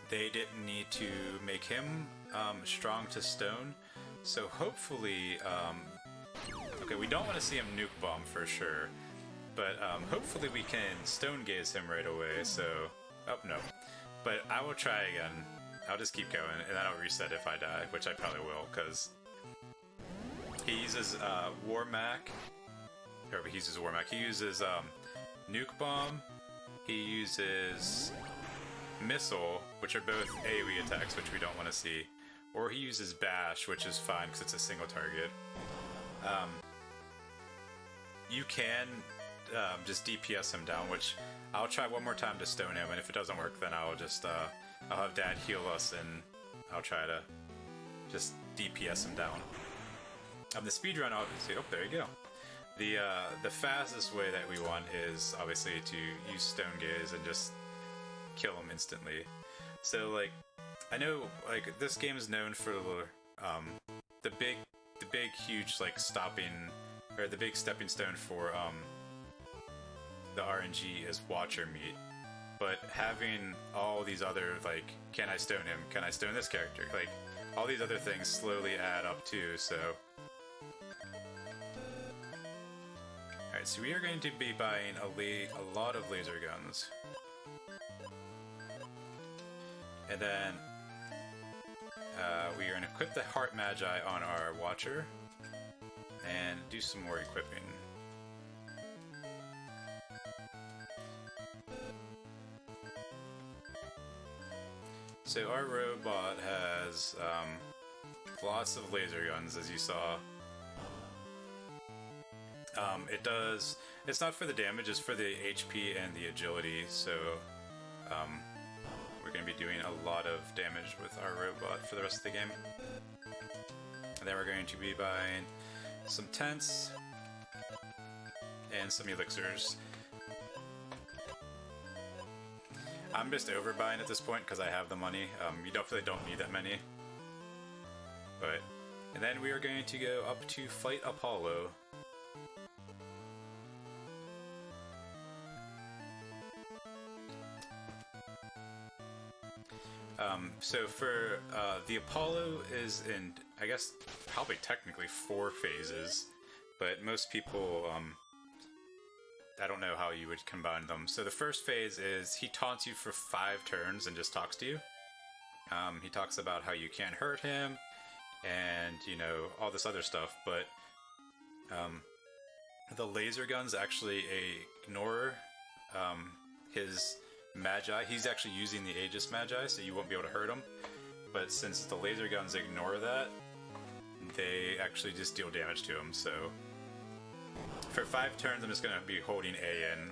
they didn't need to make him strong to stone. So hopefully, okay, we don't want to see him nuke bomb for sure, but hopefully we can stone gaze him right away. So, oh no, but I will try again. I'll just keep going, and then I'll reset if I die, which I probably will, because he uses War Mac. Or he uses War Mac. He uses Nuke Bomb, he uses Missile, which are both AoE attacks, which we don't want to see, or he uses Bash, which is fine because it's a single target. You can just DPS him down, which I'll try one more time to stone him, and if it doesn't work, then I'll just I'll have Dad heal us, and I'll try to just DPS him down. The speedrun, obviously. Oh, there you go. The fastest way that we want is obviously to use Stone Gaze and just kill him instantly. So like, I know like this game is known for the big huge like stopping, or the big stepping stone for the RNG is Watcher meat. But having all these other, like, can I stone him? Can I stone this character? Like, all these other things slowly add up too, so. Alright, so we are going to be buying a lot of laser guns. And then we are going to equip the Heart Magi on our Watcher and do some more equipping. So our robot has lots of laser guns, as you saw. It's not for the damage, it's for the HP and the agility, so we're going to be doing a lot of damage with our robot for the rest of the game. And then we're going to be buying some tents and some elixirs. I'm just overbuying at this point because I have the money. You definitely don't need that many. But And then we are going to go up to fight Apollo. So for the Apollo is in, I guess, probably technically 4 phases, but most people, I don't know how you would combine them. So the first phase is he taunts you for 5 turns and just talks to you. He talks about how you can't hurt him, and, you know, all this other stuff, but the laser guns actually ignore his Magi. He's actually using the Aegis Magi, so you won't be able to hurt him. But since the laser guns ignore that, they actually just deal damage to him. So for 5 turns, I'm just going to be holding A in.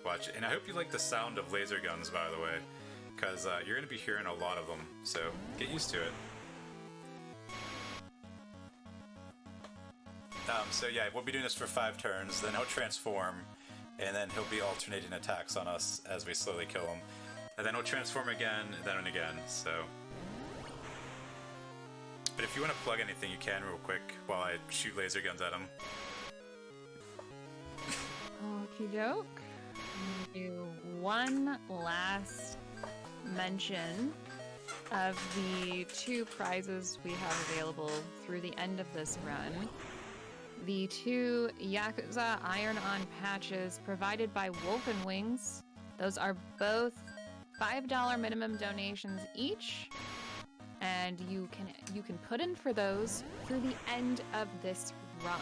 Watch it. And I hope you like the sound of laser guns, by the way, because you're going to be hearing a lot of them. So get used to it. So yeah, we'll be doing this for 5 turns, then he'll transform, and then he'll be alternating attacks on us as we slowly kill him. And then he'll transform again, then and again, so... But if you want to plug anything, you can real quick while I shoot laser guns at him. Okie doke. I'm gonna do one last mention of the 2 prizes we have available through the end of this run. The 2 Yakuza Iron-On patches provided by Wolf and Wings. Those are both $5 minimum donations each, and you can put in for those through the end of this run.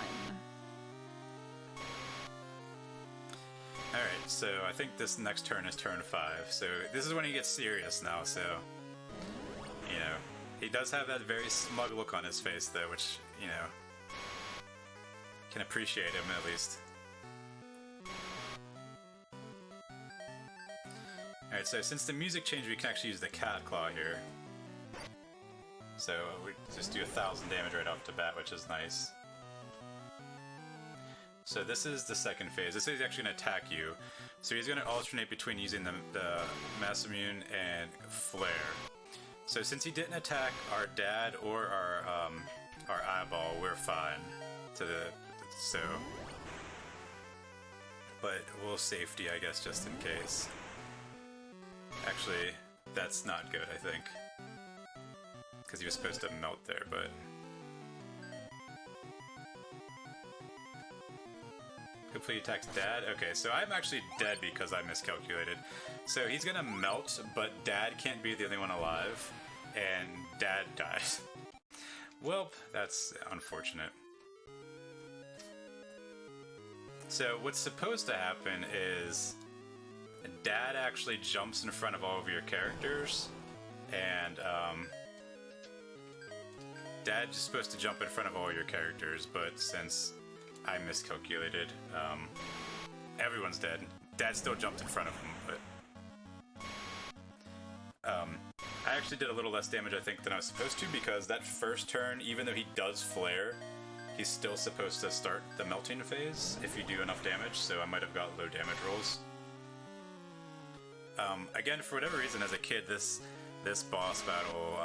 Alright, so I think this next turn is turn 5, so this is when he gets serious now, so... You know, he does have that very smug look on his face, though, which, you know... can appreciate him, at least. Alright, so since the music changed, we can actually use the Cat Claw here. So we just do 1,000 damage right off the bat, which is nice. So this is the second phase. This is actually going to attack you. So he's going to alternate between using the Mass Immune and Flare. So since he didn't attack our dad or our eyeball, we're fine. So, but we'll safety, I guess, just in case. Actually, that's not good, I think. Because he was supposed to melt there, but... Hopefully he attacks Dad. Okay, so I'm actually dead because I miscalculated. So he's gonna melt, but Dad can't be the only one alive, and Dad dies. Well, that's unfortunate. So what's supposed to happen is Dad actually jumps in front of all of your characters, and Dad's supposed to jump in front of all your characters, but since I miscalculated, everyone's dead. Dad still jumped in front of him, but I actually did a little less damage, I think, than I was supposed to, because that first turn, even though he does flare, he's still supposed to start the melting phase if you do enough damage, so I might have got low damage rolls. Again, for whatever reason, as a kid, this boss battle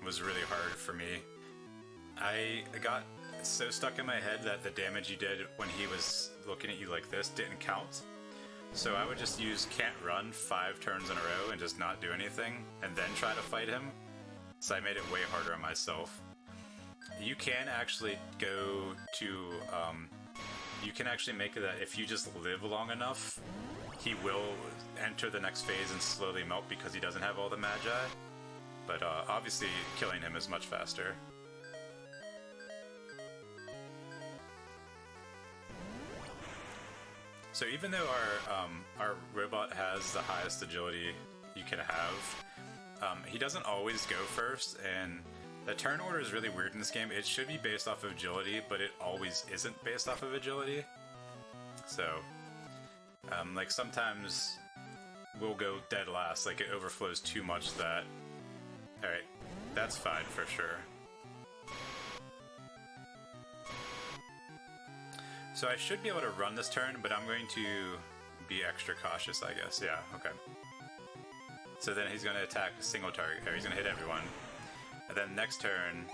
was really hard for me. I got so stuck in my head that the damage you did when he was looking at you like this didn't count. So I would just use Can't Run 5 turns in a row and just not do anything, and then try to fight him. So I made it way harder on myself. You can actually go to, you can actually make it that if you just live long enough, he will enter the next phase and slowly melt because he doesn't have all the Magi. But obviously killing him is much faster. So even though our robot has the highest agility you can have, he doesn't always go first, and the turn order is really weird in this game. It should be based off of agility, but it always isn't based off of agility. So, like sometimes we'll go dead last, like it overflows too much that... Alright, that's fine for sure. So I should be able to run this turn, but I'm going to be extra cautious, I guess. Yeah, okay. So then he's going to attack a single target, or he's going to hit everyone. And then next turn,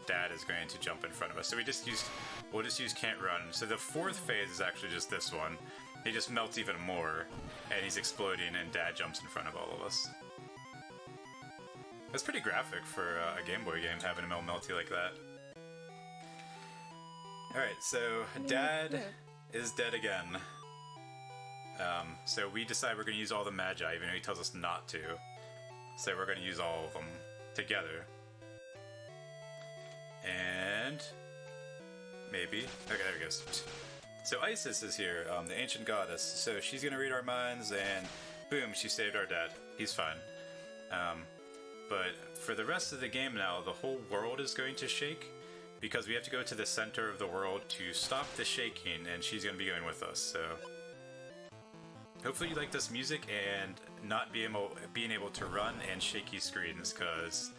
Dad is going to jump in front of us. So we'll just use can't run. So the fourth phase is actually just this one. He just melts even more, and he's exploding, and Dad jumps in front of all of us. That's pretty graphic for a Game Boy game, having him all melty like that. Alright, so Dad is dead again. So we decide we're going to use all the Magi, even though he tells us not to. So we're going to use all of them together. And... maybe. Okay, there he goes. So Isis is here, the ancient goddess. So she's going to read our minds, and boom, she saved our dad. He's fine. But for the rest of the game now, the whole world is going to shake, because we have to go to the center of the world to stop the shaking, and she's going to be going with us, so... hopefully you like this music and not being able to run and shaky screens, because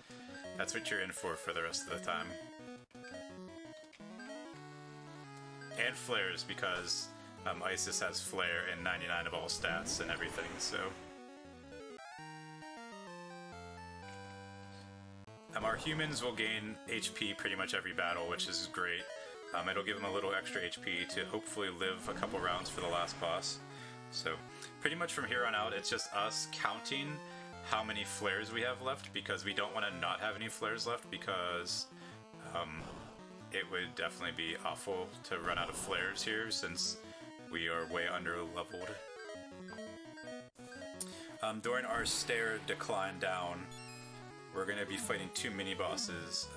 that's what you're in for the rest of the time. And flares, because Isis has flare in 99 of all stats and everything, so... our humans will gain HP pretty much every battle, which is great. It'll give them a little extra HP to hopefully live a couple rounds for the last boss. So, pretty much from here on out, it's just us counting how many flares we have left, because we don't want to not have any flares left, because it would definitely be awful to run out of flares here, since we are way under leveled. During our stair decline down, we're going to be fighting 2 mini-bosses.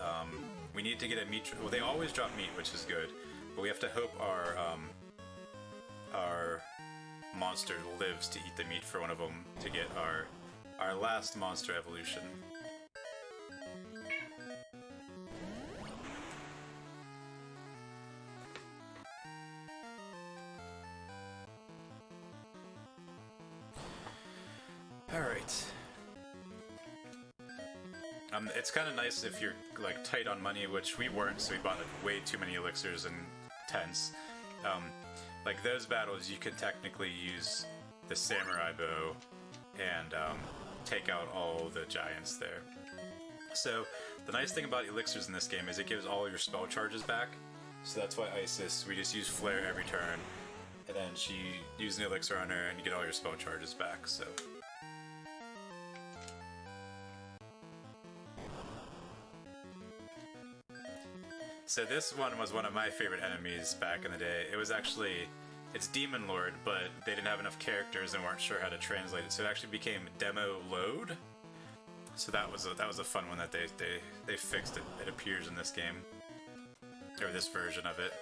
We need to get a meat... well, they always drop meat, which is good, but we have to hope our monster lives to eat the meat for one of them to get our last monster evolution. Alright. It's kind of nice if you're like tight on money, which we weren't, so we bought like way too many elixirs and tents. Like those battles, you could technically use the samurai bow and take out all the giants there. So the nice thing about elixirs in this game is it gives all your spell charges back. So that's why Isis, we just use flare every turn, and then she uses an elixir on her, and you get all your spell charges back. So this one was one of my favorite enemies back in the day. It was actually, it's Demon Lord, but they didn't have enough characters and weren't sure how to translate it, so it actually became Demo Load. So that was a fun one that they fixed. It appears in this game, or this version of it.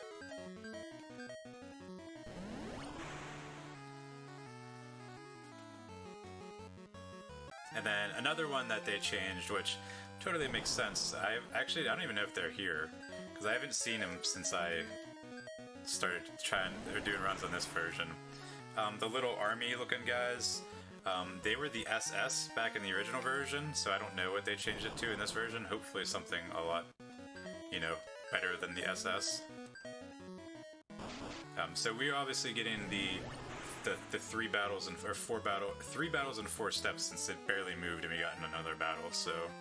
And then another one that they changed, which totally makes sense. I don't even know if they're here, because I haven't seen them since I started doing runs on this version. The little army-looking guys, they were the SS back in the original version, so I don't know what they changed it to in this version. Hopefully something a lot, better than the SS. So we're obviously getting the 3 battles and 3 battles and 4 steps, since it barely moved and we got in another battle. So.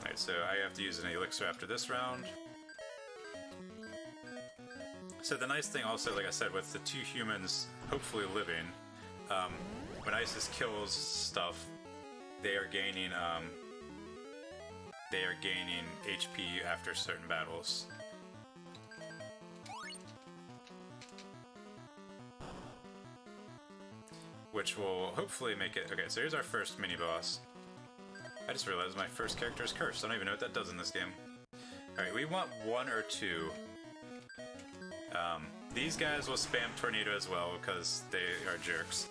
Alright, so I have to use an elixir after this round. So the nice thing also, like I said, with the 2 humans hopefully living, when Isis kills stuff, they are gaining HP after certain battles. Which will hopefully make it... Okay, so here's our first mini-boss. I just realized my first character is cursed. I don't even know what that does in this game. Alright, we want 1 or 2. These guys will spam Tornado as well, because they are jerks.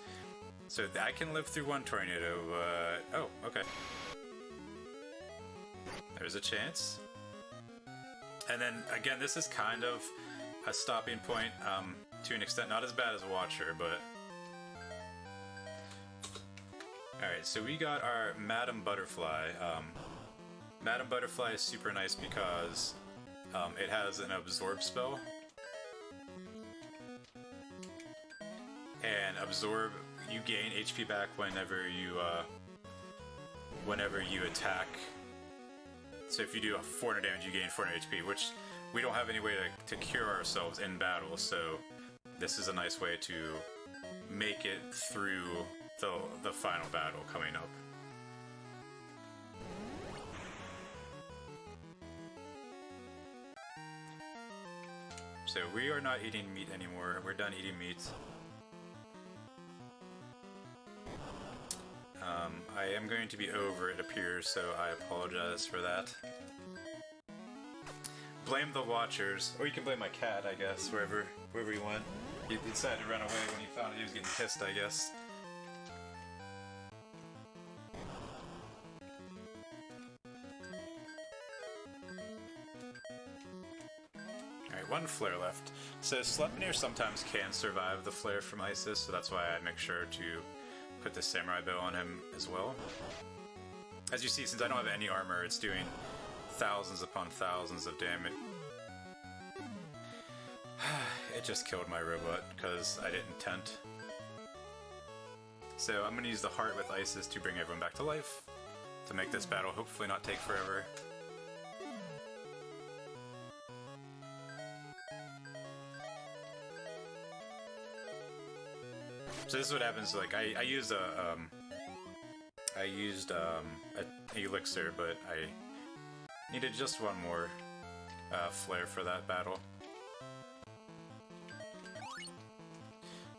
So I can live through 1 Tornado, but... oh, okay. There's a chance. And then, again, this is kind of a stopping point, to an extent. Not as bad as Watcher, but... Alright, so we got our Madam Butterfly. Madam Butterfly is super nice because it has an absorb spell. And absorb, you gain HP back whenever you attack So if you do 400 damage, you gain 400 HP, which we don't have any way to cure ourselves in battle, so this is a nice way to make it through the final battle coming up. So we are not eating meat anymore. We're done eating meat. I am going to be over, it appears, so I apologize for that. Blame the watchers, or you can blame my cat, I guess, wherever you want. He decided to run away when he found he was getting pissed, I guess. Alright, one flare left. So Sleipnir sometimes can survive the flare from Isis, so that's why I make sure to put the samurai bow on him as well. As you see, since I don't have any armor, it's doing thousands upon thousands of damage. It just killed my robot because I didn't tent. So I'm going to use the heart with Isis to bring everyone back to life, to make this battle hopefully not take forever. So this is what happens. Like I used a elixir, but I needed just one more flare for that battle.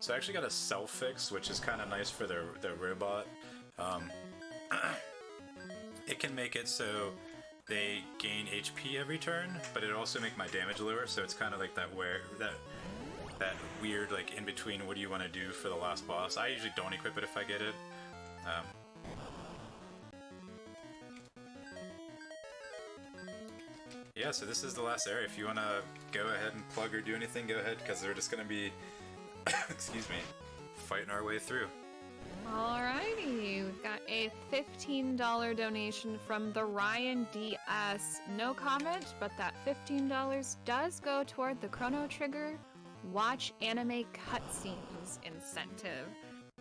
So I actually got a self-fix, which is kind of nice for the robot. It can make it so they gain HP every turn, but it also make my damage lower, so it's kind of like that weird, like, in between, what do you want to do for the last boss. I usually don't equip it if I get it. Yeah, so this is the last area. If you want to go ahead and plug or do anything, go ahead, because we're just going to be, excuse me, fighting our way through. Alrighty, we've got a $15 donation from the Ryan DS. No comment, but that $15 does go toward the Chrono Trigger Watch Anime Cutscenes incentive.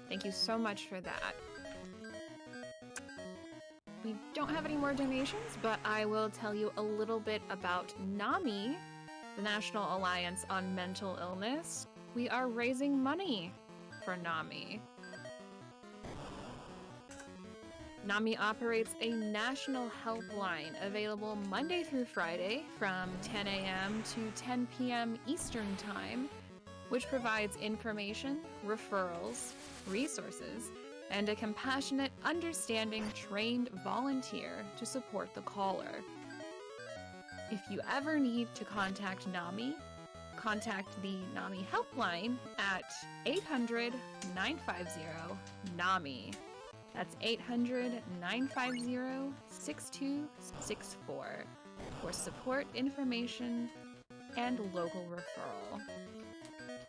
Thank you so much for that. We don't have any more donations, but I will tell you a little bit about NAMI, the National Alliance on Mental Illness. We are raising money for NAMI. NAMI operates a national helpline available Monday through Friday from 10 a.m. to 10 p.m. Eastern Time, which provides information, referrals, resources, and a compassionate, understanding, trained volunteer to support the caller. If you ever need to contact NAMI, contact the NAMI helpline at 800-950-NAMI. That's 800-950-6264 for support information and local referral.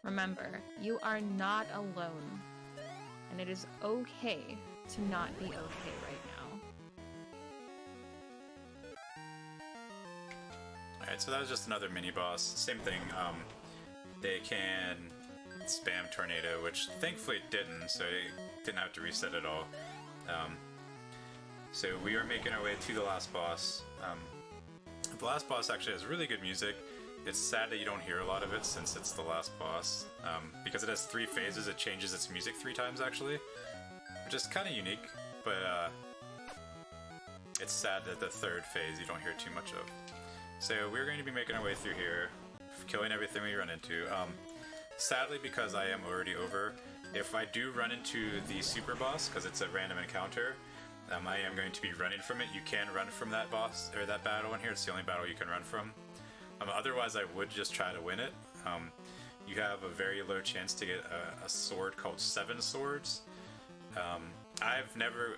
Remember, you are not alone, and it is okay to not be okay right now. Alright, so that was just another mini-boss. Same thing, they can spam Tornado, which thankfully it didn't, so it didn't have to reset at all. So we are making our way to the last boss. The last boss actually has really good music. It's sad that you don't hear a lot of it since it's the last boss. Because it has 3 phases, it changes its music 3 times actually, which is kind of unique, but it's sad that the 3rd phase you don't hear too much of. So we're going to be making our way through here, killing everything we run into. Sadly, because I am already over, if I do run into the super boss, because it's a random encounter, I am going to be running from it. You can run from that boss, or that battle in here. It's the only battle you can run from. Otherwise, I would just try to win it. You have a very low chance to get a sword called 7 Swords. I've never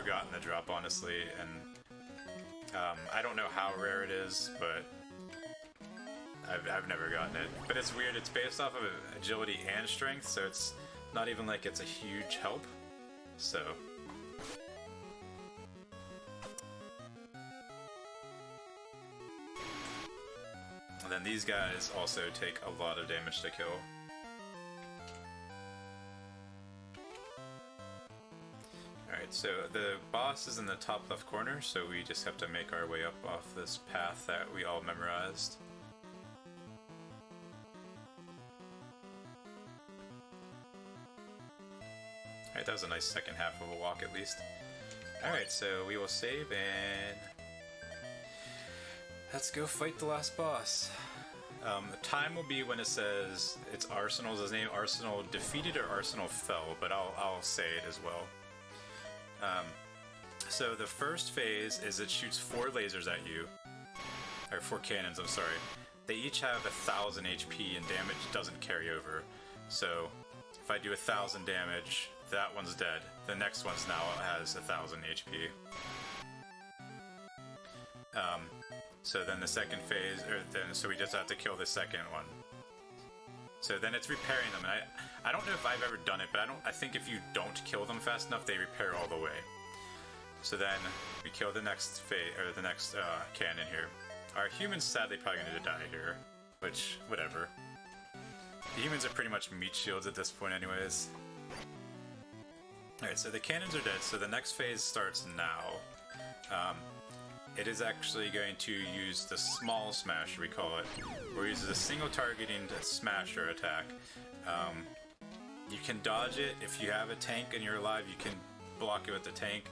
gotten the drop, honestly, and I don't know how rare it is, but I've never gotten it. But it's weird. It's based off of agility and strength, so it's not even like it's a huge help. So. And then these guys also take a lot of damage to kill. Alright, so the boss is in the top left corner, so we just have to make our way up off this path that we all memorized. Alright, that was a nice second half of a walk at least. Alright, so we will save and let's go fight the last boss. The time will be when it says it's Arsenal's name. Arsenal defeated or Arsenal fell, but I'll say it as well. So the first phase is it shoots 4 lasers at you, or 4 cannons, I'm sorry. They each have 1,000 HP and damage doesn't carry over. So if I do 1,000 damage, that one's dead. The next one's now has 1,000 HP. So then the second phase, so we just have to kill the second one. So then it's repairing them, and I don't know if I've ever done it, but I think if you don't kill them fast enough, they repair all the way. So then we kill the next phase, or the next cannon here. Our humans sadly probably going to die here, which whatever. The humans are pretty much meat shields at this point, anyways. All right, so the cannons are dead. So the next phase starts now. It is actually going to use the small smasher, we call it, where it uses a single targeting smasher attack. You can dodge it. If you have a tank and you're alive, you can block it with the tank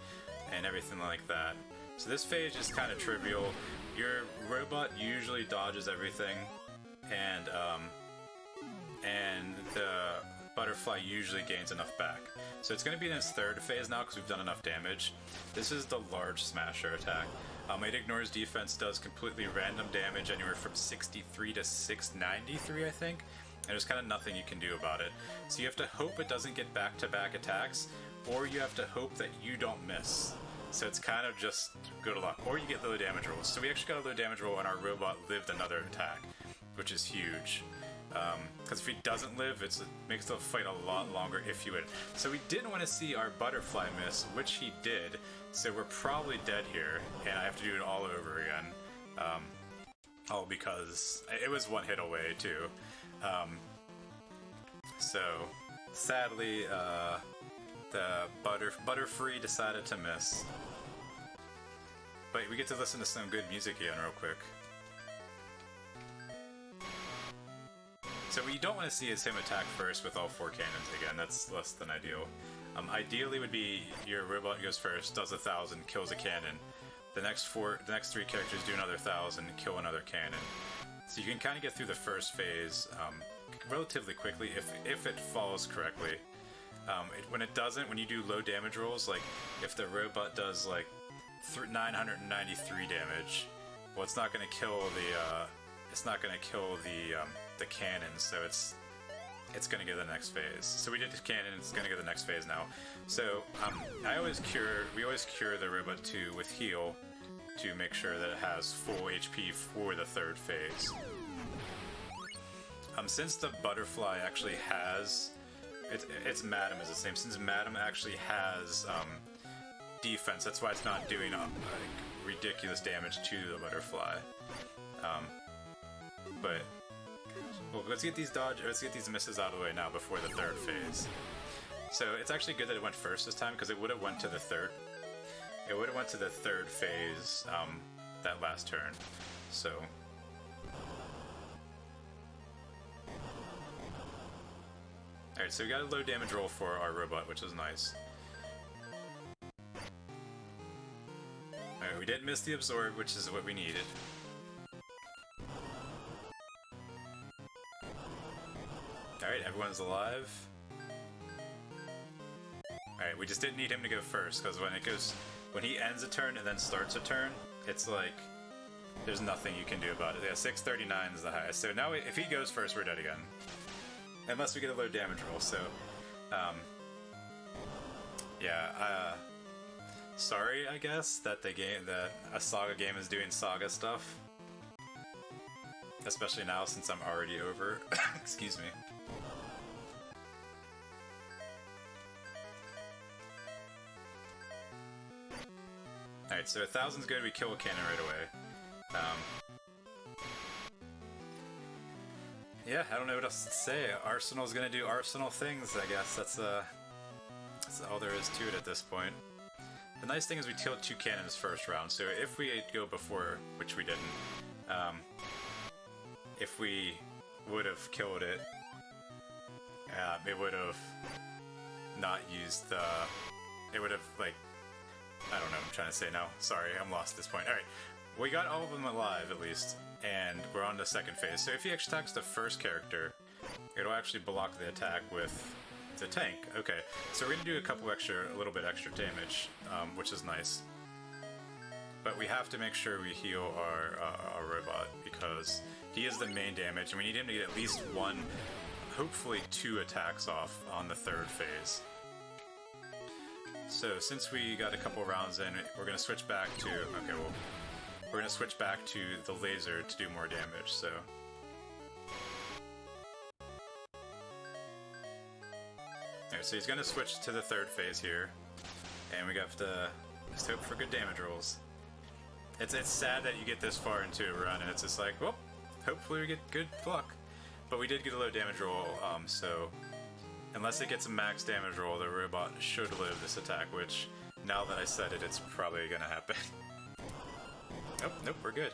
and everything like that. So this phase is kind of trivial. Your robot usually dodges everything, and the butterfly usually gains enough back. So it's going to be in its third phase now because we've done enough damage. This is the large smasher attack. It ignores defense, does completely random damage, anywhere from 63 to 693, I think. And there's kind of nothing you can do about it. So you have to hope it doesn't get back-to-back attacks, or you have to hope that you don't miss. So it's kind of just good luck. Or you get low damage rolls. So we actually got a low damage roll, and our robot lived another attack, which is huge. Because if he doesn't live, it makes the fight a lot longer if you win. So we didn't want to see our butterfly miss, which he did. So we're probably dead here, and I have to do it all over again. All because it was one hit away too. So sadly, the Butterfree decided to miss. But we get to listen to some good music again real quick. So what you don't want to see is him attack first with all 4 cannons again. That's less than ideal. Ideally would be your robot goes first, does 1,000, kills a cannon. The next 3 characters do another 1,000, kill another cannon. So you can kind of get through the first phase relatively quickly if it falls correctly. When it doesn't, when you do low damage rolls, like if the robot does like 993 damage, well, it's not going to kill the cannon, so it's going to go to the next phase. So we did the cannon, it's going to go to the next phase now. So we always cure the robot with heal to make sure that it has full HP for the third phase. Since the butterfly actually has, it's Madam is the same. Since Madam actually has defense, that's why it's not doing ridiculous damage to the butterfly. But well, let's get these misses out of the way now before the third phase. So it's actually good that it went first this time, because it would have went to the third. It would have went to the third phase that last turn. So alright, so we got a low damage roll for our robot, which is nice. Alright, we didn't miss the absorb, which is what we needed. Alright, everyone's alive. Alright, we just didn't need him to go first, because when he ends a turn and then starts a turn, it's like there's nothing you can do about it. Yeah, 639 is the highest. So now if he goes first, we're dead again. Unless we get a low damage roll, so sorry, I guess, that a Saga game is doing Saga stuff. Especially now since I'm already over. Excuse me. Alright, so 1,000's good, we kill a cannon right away. Yeah, I don't know what else to say. Arsenal's gonna do Arsenal things, I guess. That's that's all there is to it at this point. The nice thing is we killed 2 cannons first round, so if we go before, which we didn't, if we would have killed it, it would have not used the... It would have, like... I don't know what I'm trying to say now. Sorry, I'm lost at this point. Alright, we got all of them alive, at least, and we're on the second phase. So if he attacks the first character, it'll actually block the attack with the tank. Okay, so we're going to do a little bit extra damage, which is nice. But we have to make sure we heal our robot, because he is the main damage, and we need him to get at least 1, hopefully 2 attacks off on the third phase. So since we got a couple rounds in, we're going to switch back to... Okay, well, we're going to switch back to the laser to do more damage, so... Alright, so he's going to switch to the third phase here, and we have to just hope for good damage rolls. It's sad that you get this far into a run, and it's just like, well, hopefully we get good luck. But we did get a low damage roll, so... Unless it gets a max damage roll, the robot should live this attack, which, now that I said it, it's probably gonna happen. Nope, we're good.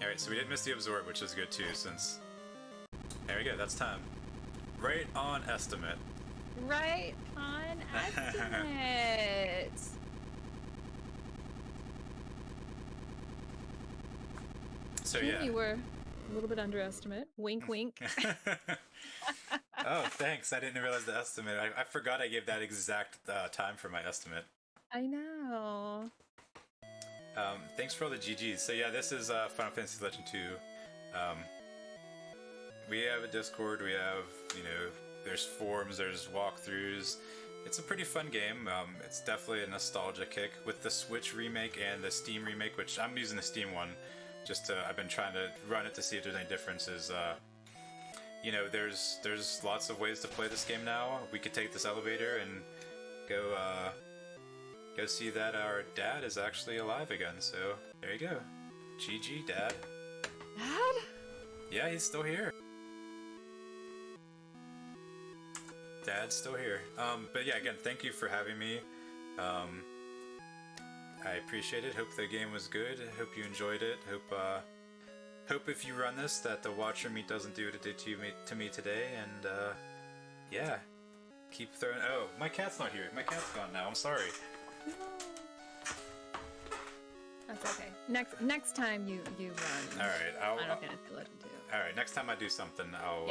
Alright, so we didn't miss the absorb, which is good too, since... There we go, that's time. Right on estimate. Right on estimate. So yeah. You were a little bit underestimate. Wink, wink. Oh, thanks. I didn't realize the estimate. I forgot I gave that exact time for my estimate. I know. Thanks for all the GGs. So yeah, this is Final Fantasy Legend 2. We have a Discord. We have, there's forums, there's walkthroughs. It's a pretty fun game. It's definitely a nostalgia kick with the Switch remake and the Steam remake, which I'm using the Steam one. I've been trying to run it to see if there's any differences. There's lots of ways to play this game now. We could take this elevator and go see that our dad is actually alive again. So there you go. GG, Dad. Dad? Yeah, he's still here. Dad's still here. But yeah, again, thank you for having me. I appreciate it. Hope the game was good. Hope you enjoyed it. Hope if you run this that the watcher meat doesn't do what it did to me today. And yeah, keep throwing. Oh, my cat's not here. My cat's gone now. I'm sorry. That's okay. Next time you run. All right. I'll get it to Legend 2. All right. Next time I do something, I'll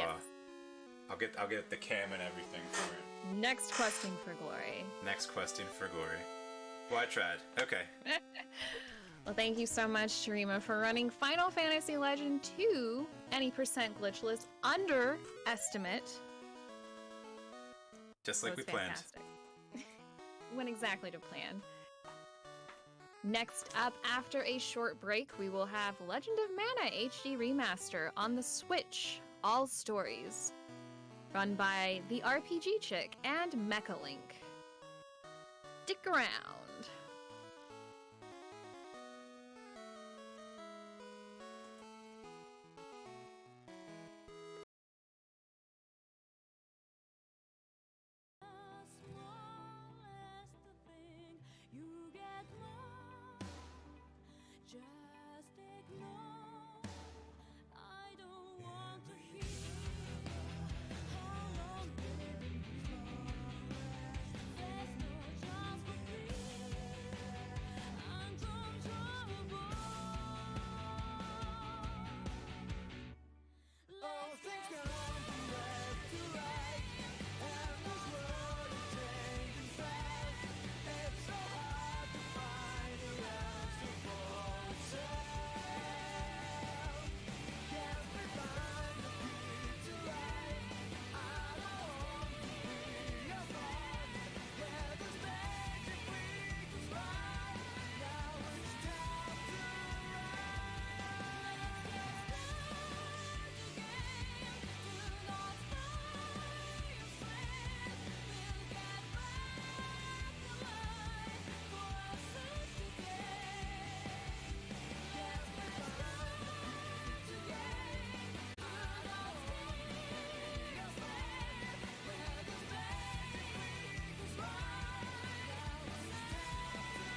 get the cam and everything for it. Next questing for glory. Next questing for glory. Well, I tried. Okay. Well, thank you so much, Toorima, for running Final Fantasy Legend 2 any percent glitchless under estimate. Just like we planned. Went exactly to plan. Next up, after a short break, we will have Legend of Mana HD Remaster on the Switch, All Stories, run by the RPG Chick and Mecha Link. Stick around.